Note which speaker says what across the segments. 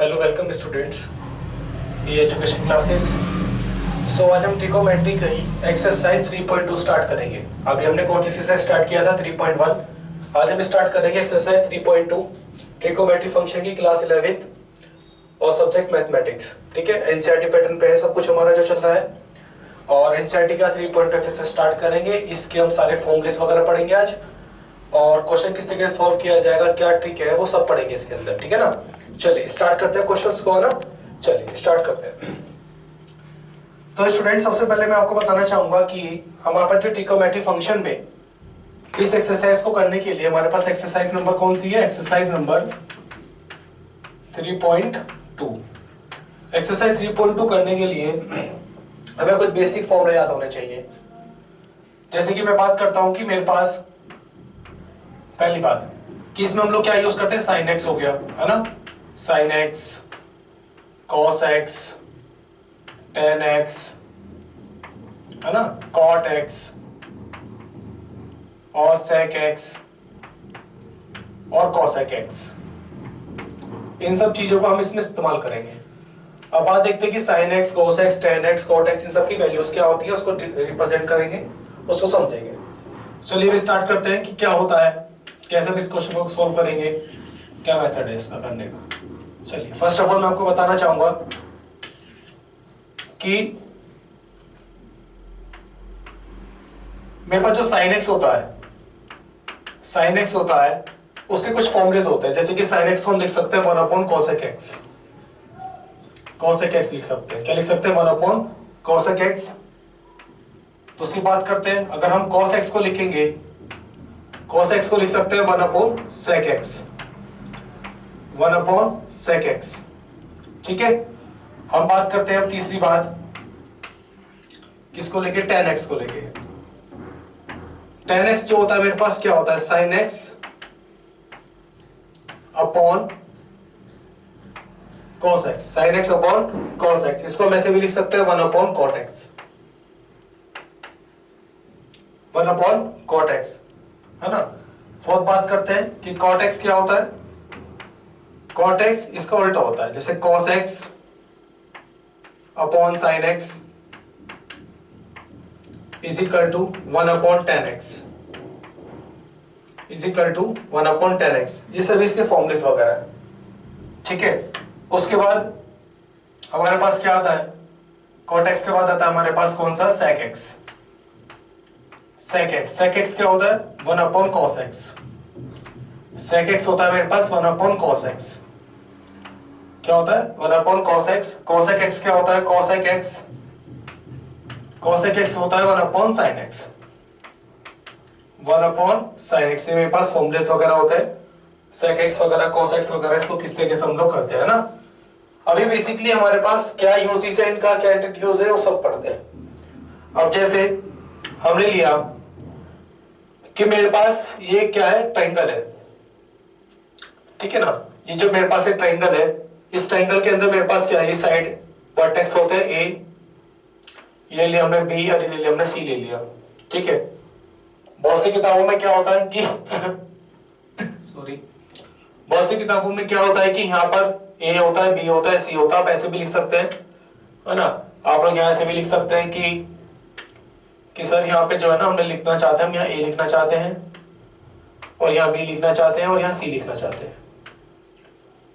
Speaker 1: Hello welcome students, ये education classes. सो आज हम ट्रिकोमेट्री की एक्सरसाइज 3.2 स्टार्ट करेंगे। अभी हमने कौन सी एक्सरसाइज स्टार्ट किया था? 3.1। आज हम स्टार्ट करेंगे एक्सरसाइज 3.2 ट्रिकोमेट्री फंक्शन की, क्लास 11th और सब्जेक्ट मैथमेटिक्स। ठीक है, एनसीईआरटी पैटर्न पे है सब कुछ हमारा जो चल रहा है। और एनसीईआरटी का 3.2 एक्सरसाइज स्टार्ट करेंगे। इसके हम सारे फॉर्मूलेस वगैरह पढ़ेंगे आज, और क्वेश्चन किस तरीके से सॉल्व किया जाएगा, क्या ट्रिक है, वो सब पढ़ेंगे इसके अंदर। ठीक है ना? चलिए स्टार्ट करते हैं क्वेश्चंस को, है ना? चलिए स्टार्ट करते हैं। तो स्टूडेंट, सबसे पहले मैं आपको बताना चाहूंगा कि हमारे पास जो ट्रिकोमेट्री फंक्शन में इस एक्सरसाइज को करने के लिए हमारे पास एक्सरसाइज नंबर कौन सी है? Exercise number 3.2। एक्सरसाइज 3.2 करने के लिए हमें कुछ बेसिक फॉर्मूला याद होने चाहिए। जैसे कि मैं बात करता हूं कि मेरे पास पहली बात कि इसमें हम लोग क्या यूज करते हैं? साइन एक्स हो गया, है ना? Sine x, cos x, tan x, है ना? कॉट एक्स और सेक एक्स और कॉसेक एक्स। इन सब चीजों को हम इसमें इस्तेमाल करेंगे। अब बात देखते हैं कि sine x, cos x, tan x, cot x, इन सब की वैल्यूज क्या होती है, उसको रिप्रेजेंट करेंगे, उसको समझेंगे। चलिए भी स्टार्ट करते हैं कि क्या होता है, कैसे हम इस क्वेश्चन को सॉल्व करेंगे, क्या मेथड है इसका करने का। चलिए फर्स्ट ऑफ ऑल मैं आपको बताना चाहूंगा कि मेरे पास जो साइन एक्स होता है, साइन एक्स होता है, उसके कुछ फॉर्मूलेस होते हैं। जैसे कि साइन एक्स को हम लिख सकते हैं 1 कोसेक एक्स। कोसेक एक्स लिख सकते हैं, क्या लिख सकते हैं? 1 कोसेक एक्स। तो उसकी बात करते हैं, अगर हम cos x को लिखेंगे, cos x को लिख सकते हैं 1 sec x, 1 sec x। ठीक है, हम बात करते हैं अब तीसरी बात, किसको लेके? tan x को लेके। tan x जो होता है मेरे पास क्या होता है? sin x upon cos x, sin x upon cos x। इसको हम ऐसे भी लिख सकते हैं 1 cot x, 1 cot x, है ना? फोर्थ बात करते हैं कि cot x क्या होता है? cot x इसका उल्टा होता है, जैसे cos x upon sin x is equal to 1 tan x, is equal to 1 tan x। ये सभी इसके फॉर्मूलेस वगैरह है। ठीक है, उसके बाद हमारे पास क्या आता है? cot x के बाद आता है हमारे पास कौन सा? sec x। sec x, sec x क्या होता है? 1 cos x। sec x होता है मेरे पास 1 cos x। क्या होता है? 1 cos x। cosec x क्या होता है? cosec x, cosec x होता है 1 sin x, 1 sin x। मेरे पास फॉर्मूलेस वगैरह होते हैं, sec x वगैरह, cos x वगैरह, इसको किस तरीके से हम लोग करते हैं ना। अभी बेसिकली हमारे पास क्या यूजेस है इनका, क्या यूज है, वो सब पढ़ते हैं। अब जैसे हमने लिया कि मेरे पास ये क्या है? ट्रायंगल है। ठीक है ना? ये जो मेरे पास एक ट्रायंगल है, इस ट्रायंगल के अंदर मेरे पास क्या है? इस साइड वर्टेक्स होते हैं ए, ये लिया हमने बी, और ये लिया हमने सी ले लिया। ठीक है, बहुत सी किताबों में क्या होता है कि सॉरी, बहुत सी किताबों में क्या होता है कि यहाँ पर ए होता है, बी होता है, सी होता है। आप ऐसे भी लिख सकते हैं, है ना? आप लोग यहाँ ऐसे भी लिख सकते हैं कि सर यहाँ पे जो है ना, हमने लिखना चाहते हैं, हम यहाँ ए लिखना चाहते हैं, और यहाँ बी लिखना चाहते हैं, और यहाँ सी लिखना चाहते हैं।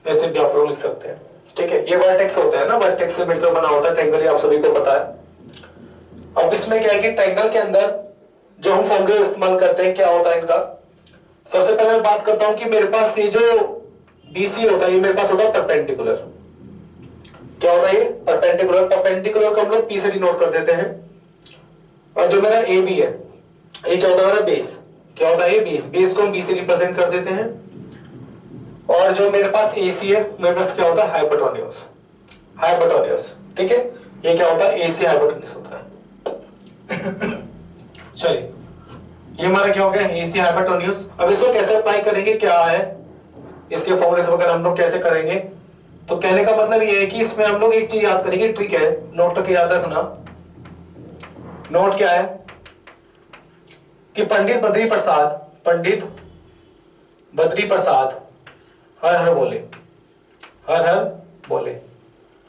Speaker 1: ऐसे भी आप लोग लिख सकते हैं। ठीक है, ये वर्टेक्स होता है ना, वर्टेक्स से मिलकर बना होता है ट्रायंगल, ये आप सभी को पता है। अब इसमें क्या है कि ट्रायंगल के अंदर जो हम फॉर्मूले इस्तेमाल करते हैं, क्या होता है इनका? सबसे पहले मैं बात करता हूं कि मेरे पास ये जो BC होता है, ये मेरे पास होता है परपेंडिकुलर। क्या होता है ये? परपेंडिकुलर। परपेंडिकुलर को हम लोग P से डिनोट कर देते हैं। और जो मेरा AB है, ये क्या होता है? मेरा बेस। क्या होता है ये? बेस। बेस को हम B से रिप्रेजेंट कर देते हैं। और जो मेरे पास AC है, मेरे पास क्या होता है? हाइपोटेन्यूज। हाइपोटेन्यूज। ठीक है, ये क्या होता है? AC हाइपोटेन्यूज होता है। चलिए, ये हमारा क्या हो गया? AC hypotenuse. अब इसको कैसे अप्लाई करेंगे, क्या है इसके फॉर्मूले वगैरह हम लोग कैसे करेंगे? तो कहने का मतलब ये है कि इसमें हम लोग एक चीज याद करेंगे, ट्रिक है, नोट करके याद रखना। नोट क्या है कि पंडित बद्री प्रसाद हर हर बोले, हर हर बोले।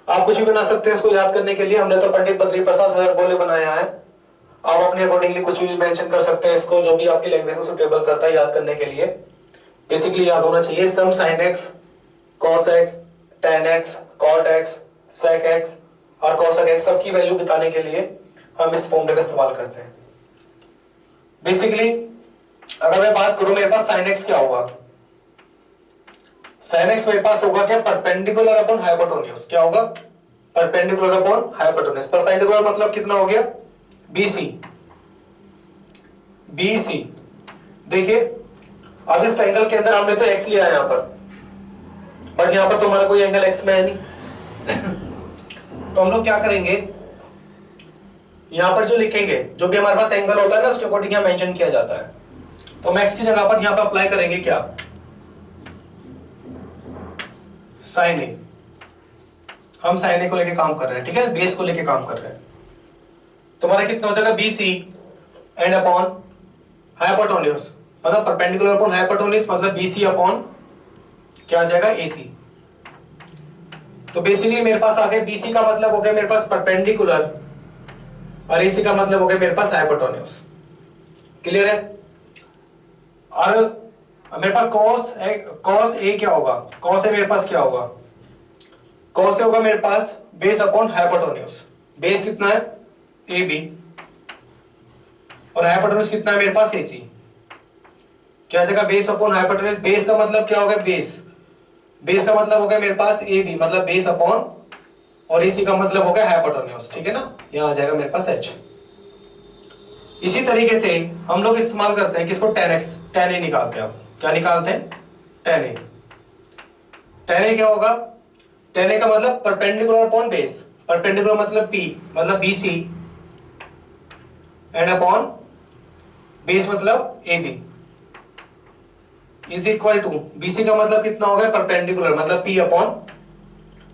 Speaker 1: आप कुछ भी बना सकते हैं इसको याद करने के लिए, हमने तो पंडित बद्री प्रसाद हर बोले बनाया है। आप अपने अकॉर्डिंगली कुछ भी मेंशन कर सकते हैं इसको, जो भी आपकी लैंग्वेज को सुटेबल करता है याद करने के लिए। बेसिकली याद होना चाहिए सम sin x, cos x, tan x, cot x, sec x और cosec x सबकी वैल्यू बताने के लिए हम इस फॉर्मूले का इस्तेमाल करते हैं। बेसिकली अगर मैं बात करूं मेरे पास sin x क्या होगा, sin x मेरे पास होगा क्या, परपेंडिकुलर अपॉन हाइपोटेन्यूज। क्या होगा, परपेंडिकुलर अपॉन हाइपोटेन्यूज। परपेंडिकुलर मतलब कितना हो गया, BC। BC देखिए अब इस ट्रायंगल के अंदर हमने तो x लिया है यहां पर, बट यहां पर तो हमारा कोई एंगल x में है नहीं तो हम लोग क्या करेंगे, यहां पर जो लिखेंगे, जो भी हमारे पास एंगल होता है ना उसके अकॉर्डिंग यहां मेंशन किया जाता है। तो हम x की जगह पर यहां पर अप्लाई करेंगे क्या, sin a। हम sin a को लेके काम कर रहे हैं, ठीक है, बेस को लेके काम कर रहे हैं। तो हमारा कितना हो जाएगा, BC एंड अपॉन हाइपोटेन्यूज, मतलब परपेंडिकुलर अपॉन हाइपोटेन्यूज मतलब BC अपॉन क्या आ जाएगा, AC। तो बेसिकली मेरे पास आ गया BC का मतलब हो गया मेरे पास परपेंडिकुलर और AC का मतलब हो गया मेरे पास हाइपोटेन्यूज। क्लियर है। और मेरे पास cos A क्या होगा, cos A मेरे पास क्या होगा, cos A होगा मेरे पास बेस अपॉन हाइपोटेन्यूज। बेस कितना है, AB और हाइपोटेन्यूज कितना है मेरे पास, AC। क्या जगह बेस अपॉन हाइपोटेन्यूज, बेस का मतलब क्या होगा, बेस का मतलब हो गया मेरे पास AB मतलब बेस अपॉन और AC का मतलब हो गया हाइपोटेन्यूज, ठीक है ना, यहां आ जाएगा मेरे पास H। इसी तरीके से हम लोग इस्तेमाल करते हैं किसको, tan A निकालते हैं। क्या निकालते हैं, tan A। tan A क्या होगा, tan A का मतलब परपेंडिकुलर अपॉन बेस, परपेंडिकुलर मतलब P मतलब BC एंड अपॉन बेस मतलब AB is equal to, BC का मतलब कितना हो गया, परपेंडिकुलर मतलब P अपॉन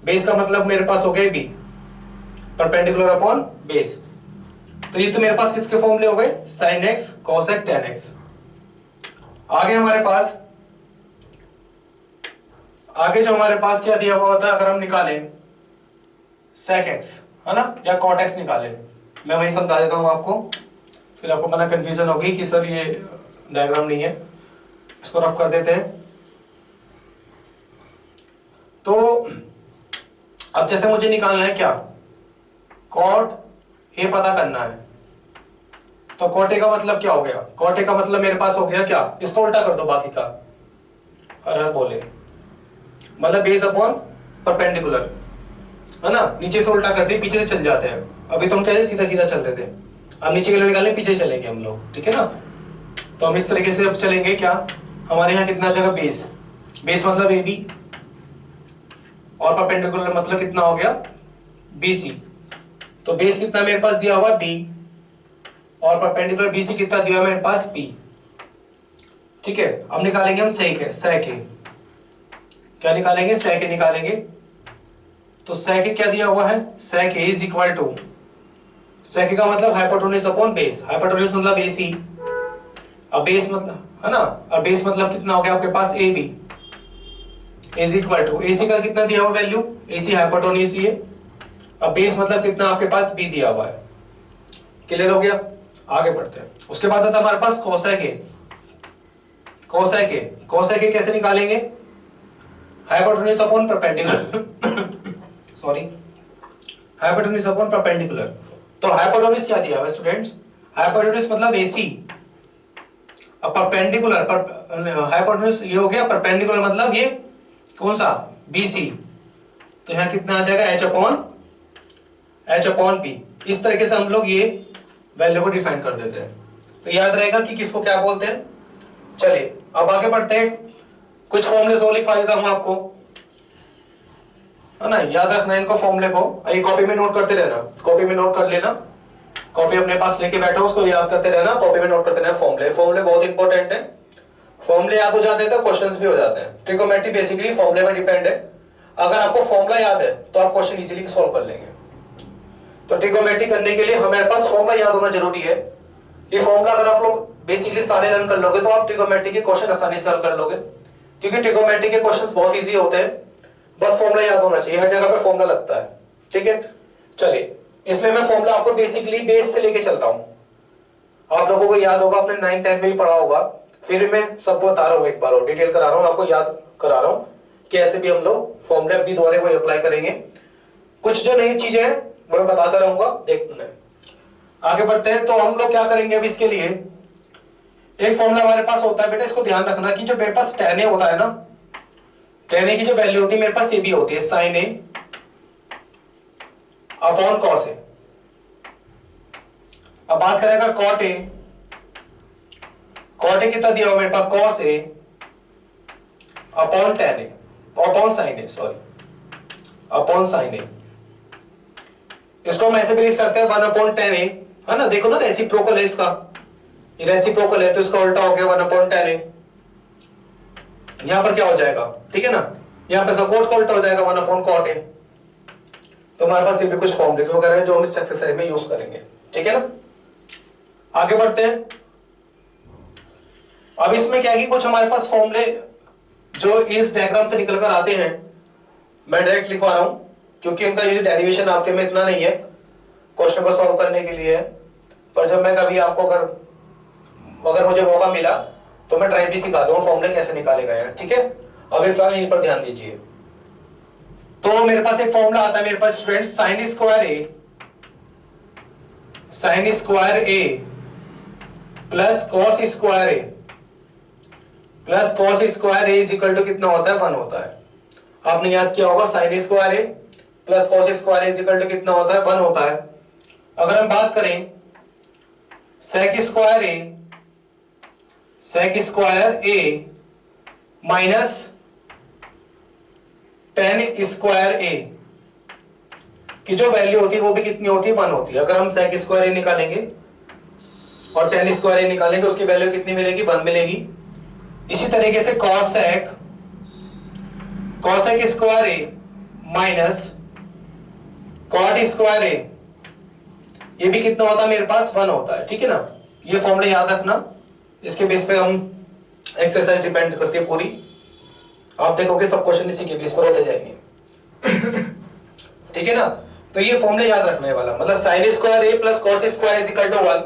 Speaker 1: बेस का मतलब मेरे पास हो गए B, परपेंडिकुलर अपॉन बेस। तो ये तो मेरे पास किसके फॉर्मूले हो गए, sin x, cos x, tan x। आगे हमारे पास, आगे जो हमारे पास क्या दिया हुआ होता है, अगर हम निकालें sec x है ना या cot x निकाले, मैं वही समझा देता हूं आपको, फिर आपको मना कंफ्यूजन होगी कि सर ये डायग्राम नहीं है, इसको रफ कर देते हैं। तो अब जैसे मुझे निकालना है क्या, cot A पता करना है, तो cot A का मतलब क्या हो गया, cot A का मतलब मेरे पास हो गया क्या, इसको उल्टा कर दो बाकी का, हर बोले मतलब बेस अपॉन परपेंडिकुलर है ना, नीचे से उल्टा कर दिए, पीछे से चल जाते हैं। अभी तो हम कैसे सीधा सीधा चल रहे थे, अब नीचे के लिए निकालने पीछे चलेंगे हम लोग, ठीक है ना। तो हम इस तरीके से अब चलेंगे क्या, हमारे यहाँ कितना जगह बेस, बेस मतलब AB और परपेंडिकुलर मतलब कितना हो गया, BC। तो बेस कितना मेरे पास दिया हुआ B और परपेंडिकुलर BC कितना दिया हुआ मेरे पास P, ठीक है। अब निकालेंगे हम sec A। क्या निकालेंगे, sec A निकालेंगे। तो sec A क्या दिया हुआ है, sec A is equal to, sec A का मतलब हाइपोटेन्यूज अपॉन बेस, हाइपोटेन्यूज मतलब AC, अब बेस मतलब है ना, अब बेस मतलब कितना हो गया आपके पास AB is equal to, AC का कितना दिया हुआ वैल्यू, AC हाइपोटेन्यूज ये, अब बेस मतलब कितना आपके पास B दिया हुआ है। क्लियर हो गया, आगे बढ़ते हैं। उसके बाद आता हमारे पास cosec A। cosec A कैसे निकालेंगे, hypotenuse upon perpendicular sorry, hypotenuse upon perpendicular. तो हाइपोटेन्यूज क्या दिया हुआ स्टूडेंट्स, हाइपोटेन्यूज मतलब AC, अब परपेंडिकुलर हाइपोटेन्यूज ये हो गया, परपेंडिकुलर मतलब ये कौन सा, BC। तो यहां कितना आ जाएगा, H अपॉन B। इस तरीके से हम लोग ये वैल्यू को डिफाइन कर देते हैं, तो याद रहेगा कि किसको क्या बोलते हैं। चलिए अब आगे बढ़ते हैं, कुछ फॉर्मूले और लिखवा देता हूं आपको, है ना, याद रखना इनको फॉर्मूले को, ये कॉपी में नोट करते रहना, कॉपी में नोट कर लेना, कॉपी अपने पास लेके बैठो, उसको याद करते रहना, कॉपी में नोट करते रहना। फॉर्मूले बहुत इंपॉर्टेंट है, फॉर्मूले याद हो जाते हैं तो क्वेश्चंस भी हो जाते हैं। ट्रिगोनोमेट्री बेसिकली फॉर्मूले पर डिपेंड है, अगर आपको फॉर्मूला याद है तो आप क्वेश्चन इजीली सॉल्व कर लेंगे। तो ट्रिगोनोमेट्री करने के लिए हमारे पास फॉर्मूला याद होना जरूरी है। ये फॉर्मूला अगर आप लोग बेसिकली सारे लर्न कर लोगे तो आप ट्रिगोनोमेट्री के क्वेश्चन आसानी से हल कर लोगे, क्योंकि ट्रिगोनोमेट्री के क्वेश्चंस बहुत इजी होते हैं। बस फॉर्मूला याद होना चाहिए, हर जगह पे फॉर्मूला लगता है, ठीक है। चलिए, इसलिए मैं फॉर्मूला आपको बेसिकली बेस से लेके चल रहा हूं। आप लोगों को याद होगा, आपने 9th 10th में भी पढ़ा होगा, फिर मैं सबको बता रहा हूँ, एक बार और डिटेल करा रहा हूँ, आपको याद करा रहा हूँ कि ऐसे भी हम लोग फॉर्मूला भी दोबारा को अप्लाई करेंगे। कुछ जो नई चीजें हैं वो मैं बताता रहूंगा, देखते हैं। आगे बढ़ते हैं। तो हम लोग क्या करेंगे अब इसके लिए, एक फॉर्मूला हमारे पास होता है बेटा, इसको ध्यान रखना कि जो मेरे पास tan A होता है ना, tan A की जो वैल्यू होती है मेरे पास ये भी होती है sin A upon cos A। अब बात करें अगर cot A कितना दिया हुआ मेरे पास, cos A upon tan A upon sin A, sorry upon sin A। इसको हम ऐसे भी लिख सकते हैं 1 अपॉन tan A, है ना। देखो ना, रेसिप्रोकल है इसका, ये रेसिप्रोकल है तो इसका उल्टा हो गया 1 अपॉन tan A। यहां पर क्या हो जाएगा, ठीक है ना, यहां पर इसका कोट का उल्टा हो जाएगा 1 अपॉन cot A। तो हमारे पास ये भी कुछ फॉर्मूलेस वगैरह है जो हम इस एक्सरसाइज में यूज करेंगे, ठीक है ना। आगे बढ़ते हैं। अब इसमें क्या है कि कुछ हमारे पास फॉर्मूले जो इस डायग्राम से निकल कर आते हैं, मैं डायरेक्ट लिखवा रहा हूं क्योंकि इनका ये डेरिवेशन आपके में इतना नहीं है, क्वेश्चन को सॉल्व करने के लिए है। पर जब मैं कभी आपको अगर मुझे मौका मिला तो मैं ट्राई भी सिखा दूंगा फॉर्मूले कैसे निकाले गए हैं, ठीक है। अभी फिलहाल इन पर ध्यान दीजिए। तो मेरे पास एक फॉर्मूला आता है मेरे पास student, sine square A plus cos square A plus cos square A is equal to कितना होता है, 1 होता है। आपने याद किया होगा, sine square A plus cos square A is equal to कितना होता है, 1 होता है। अगर हम बात करें सेक square A minus tan square ए की जो वैल्यू होती है वो भी कितनी होती है, 1 होती है। अगर हम सेक स्क्वायर ए निकालेंगे और टेन स्क्वायर ए निकालेंगे, उसकी वैल्यू कितनी मिलेगी, 1 मिलेगी। इसी तरीके से cosec square A minus cot square ए, ये भी कितना होता है मेरे पास, 1 होता है, ठीक है ना। ये फॉर्मूला याद रखना, इसके बेस पे हम एक्सरसाइज डिपेंड करती है पूरी। आप देखोगे सब क्वेश्चन इसी के बेस पर होते जाएंगे ठीक है ना। तो ये फॉर्मूला याद रखने वाला, मतलब sine square A plus cos square is equal to 1,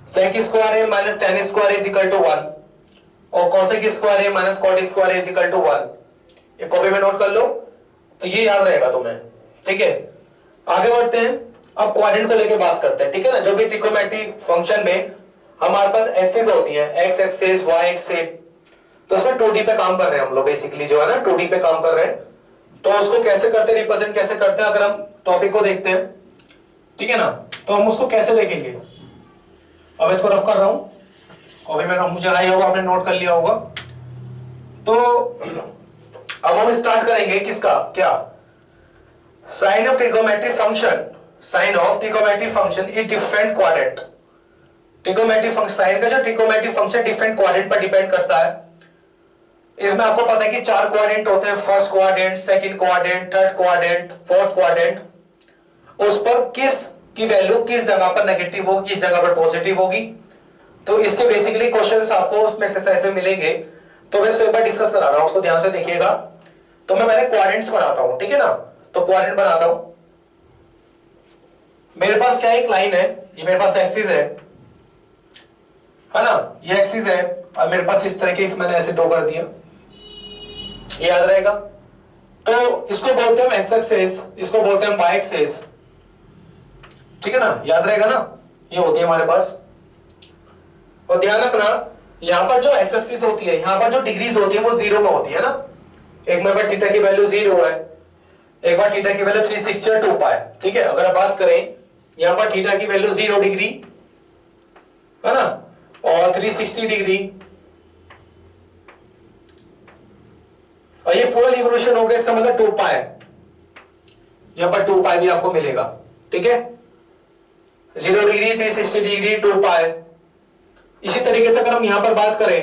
Speaker 1: sec square A minus tan square is equal to 1 और cosec square A minus cot square is equal to 1। ये कॉपी में नोट कर लो, तो ये याद रहेगा तुम्हें, ठीक है। आगे बढ़ते हैं। अब क्वाड्रेंट को लेके बात करते हैं, ठीक है ना। जो भी ट्रिग्नोमेट्रिक फंक्शन में हमारे पास एक्सिस होती है, एक्स एक्सिस, वाई एक्सिस, तो उसमें 2D पे काम कर रहे हैं हम लोग बेसिकली, जो है ना 2D पे काम कर रहे हैं। तो उसको कैसे करते हैं, रिप्रेजेंट कैसे करते हैं, अगर हम टॉपिक को देखते हैं, ठीक है ना, तो हम उसको कैसे देखेंगे। अब इसको रफ कर रहा हूं, कॉपी में मुझे आई होगा, आपने नोट कर लिया होगा। तो अब हम स्टार्ट करेंगे किसका, क्या, sign of trigonometric function is different quadrant. Trigonometric function, sign का जो ट्रिग्नोमेट्रिक फंक्शन डिफरेंट क्वाड्रेंट पर डिपेंड करता है। इसमें आपको पता है कि 4 क्वाड्रेंट होते हैं, first quadrant, second quadrant, third quadrant, fourth quadrant. उस पर किस की वैल्यू किस जगह पर नेगेटिव होगी, किस जगह पर पॉजिटिव होगी। तो इसके बेसिकली क्वेश्चंस आपको उसमें एक्सरसाइज में मिलेंगे, तो मैं इसको एक बार डिस्कस करा रहा हूं, उसको ध्यान से देखिएगा। तो मैं पहले क्वाड्रेंट्स बनाता हूं, ठीक है ना। तो क्वाड्रेंट बनाता हूं, मेरे पास क्या एक लाइन है, ये मेरे पास एक्सिस है ना, ये एक्सिस है और मेरे पास इस तरह के मैंने ऐसे ड्रॉ कर दिया, ये याद रहेगा। तो इसको बोलते हैं हम एक्स एक्सिस, इसको बोलते हैं वाई एक्सिस, ठीक है ना, याद रहेगा ना। ये होती है हमारे पास। और ध्यान रखना, यहां पर जो एक्स एक्सिस होती है, यहां पर जो डिग्रीज होती है वो 0 में होती है ना। एक बार थीटा की वैल्यू 0 है, एक बार थीटा की वैल्यू 360 और 2 पाई, ठीक है। अगर आप बात करें यहां पर थीटा की वैल्यू 0 डिग्री है ना, और 360 डिग्री, और ये पूरा रिवोल्यूशन हो गया, इसका मतलब 2 पाई, यहां पर 2 पाई भी आपको मिलेगा, ठीक है। 0 डिग्री, 360 डिग्री, 2 पाई। इसी तरीके से अगर हम यहां पर बात करें,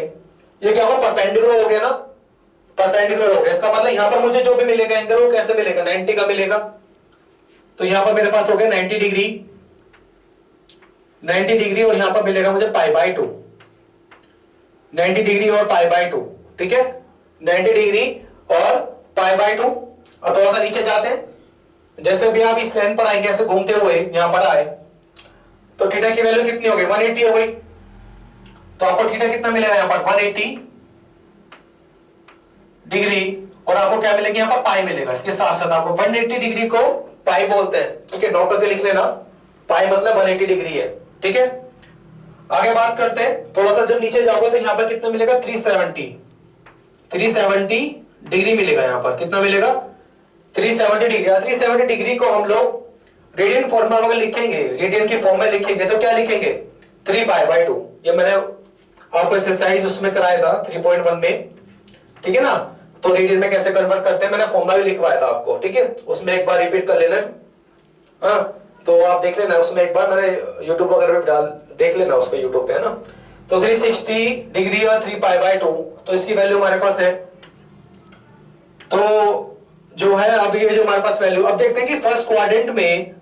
Speaker 1: ये क्या होगा, परपेंडिकुलर हो गया ना, परपेंडिकुलर हो गया। इसका मतलब यहां पर मुझे जो भी मिलेगा एंगल वो कैसे मिलेगा, 90 का मिलेगा। तो यहां पर मेरे पास हो गया 90 डिग्री, 90 डिग्री, और यहां पर मिलेगा मुझे पाई बाई 2, 90 डिग्री और पाई बाई 2, ठीक है। 90 डिग्री और पाई बाई 2, और थोड़ा सा नीचे जाते हैं, जैसे भी आप इस लाइन पर आएंगे ऐसे घूमते हुए यहां पर आए तो थीटा की वैल्यू कितनी हो गई 180 हो गई। तो आपको थीटा कितना मिलेगा यहां पर 180 डिग्री, और आपको क्या मिलेगा यहां पर पाई मिलेगा। इसके साथ साथ आपको 180 डिग्री को पाई बोलते हैं, ठीक है, नोट करके लिख लेना, पाई मतलब 180 डिग्री है, ठीक है। आगे बात करते हैं, थोड़ा सा जब नीचे जाओगे तो यहां पर कितना मिलेगा 370 डिग्री मिलेगा। यहां पर कितना मिलेगा 370 डिग्री। 370 डिग्री को हम लोग रेडियन फॉर्मूला में लिखेंगे, रेडियन की फॉर्म में लिखेंगे तो क्या लिखेंगे 3 पाई बाय 2। ये मैंने आपको एक्सरसाइज उसमें कराया था 3.1 में, ठीक है ना। तो रेडियन में कैसे कन्वर्ट करते हैं मैंने फॉर्मूला भी लिखवाया था आपको, ठीक है, उसमें एक बार रिपीट कर लेना। हाँ, तो आप देख लेना उसमें एक बार, मैंने यूट्यूब वगैरह पे डाल देख लेना उस पे यूट्यूब पे, है ना। तो 360 डिग्री और 3 पाई बाय 2, तो इसकी वैल्यू हमारे पास है। तो जो है अब ये जो हमारे पास वैल्यू, अब देखते हैं कि फर्स्ट क्वाड्रेंट में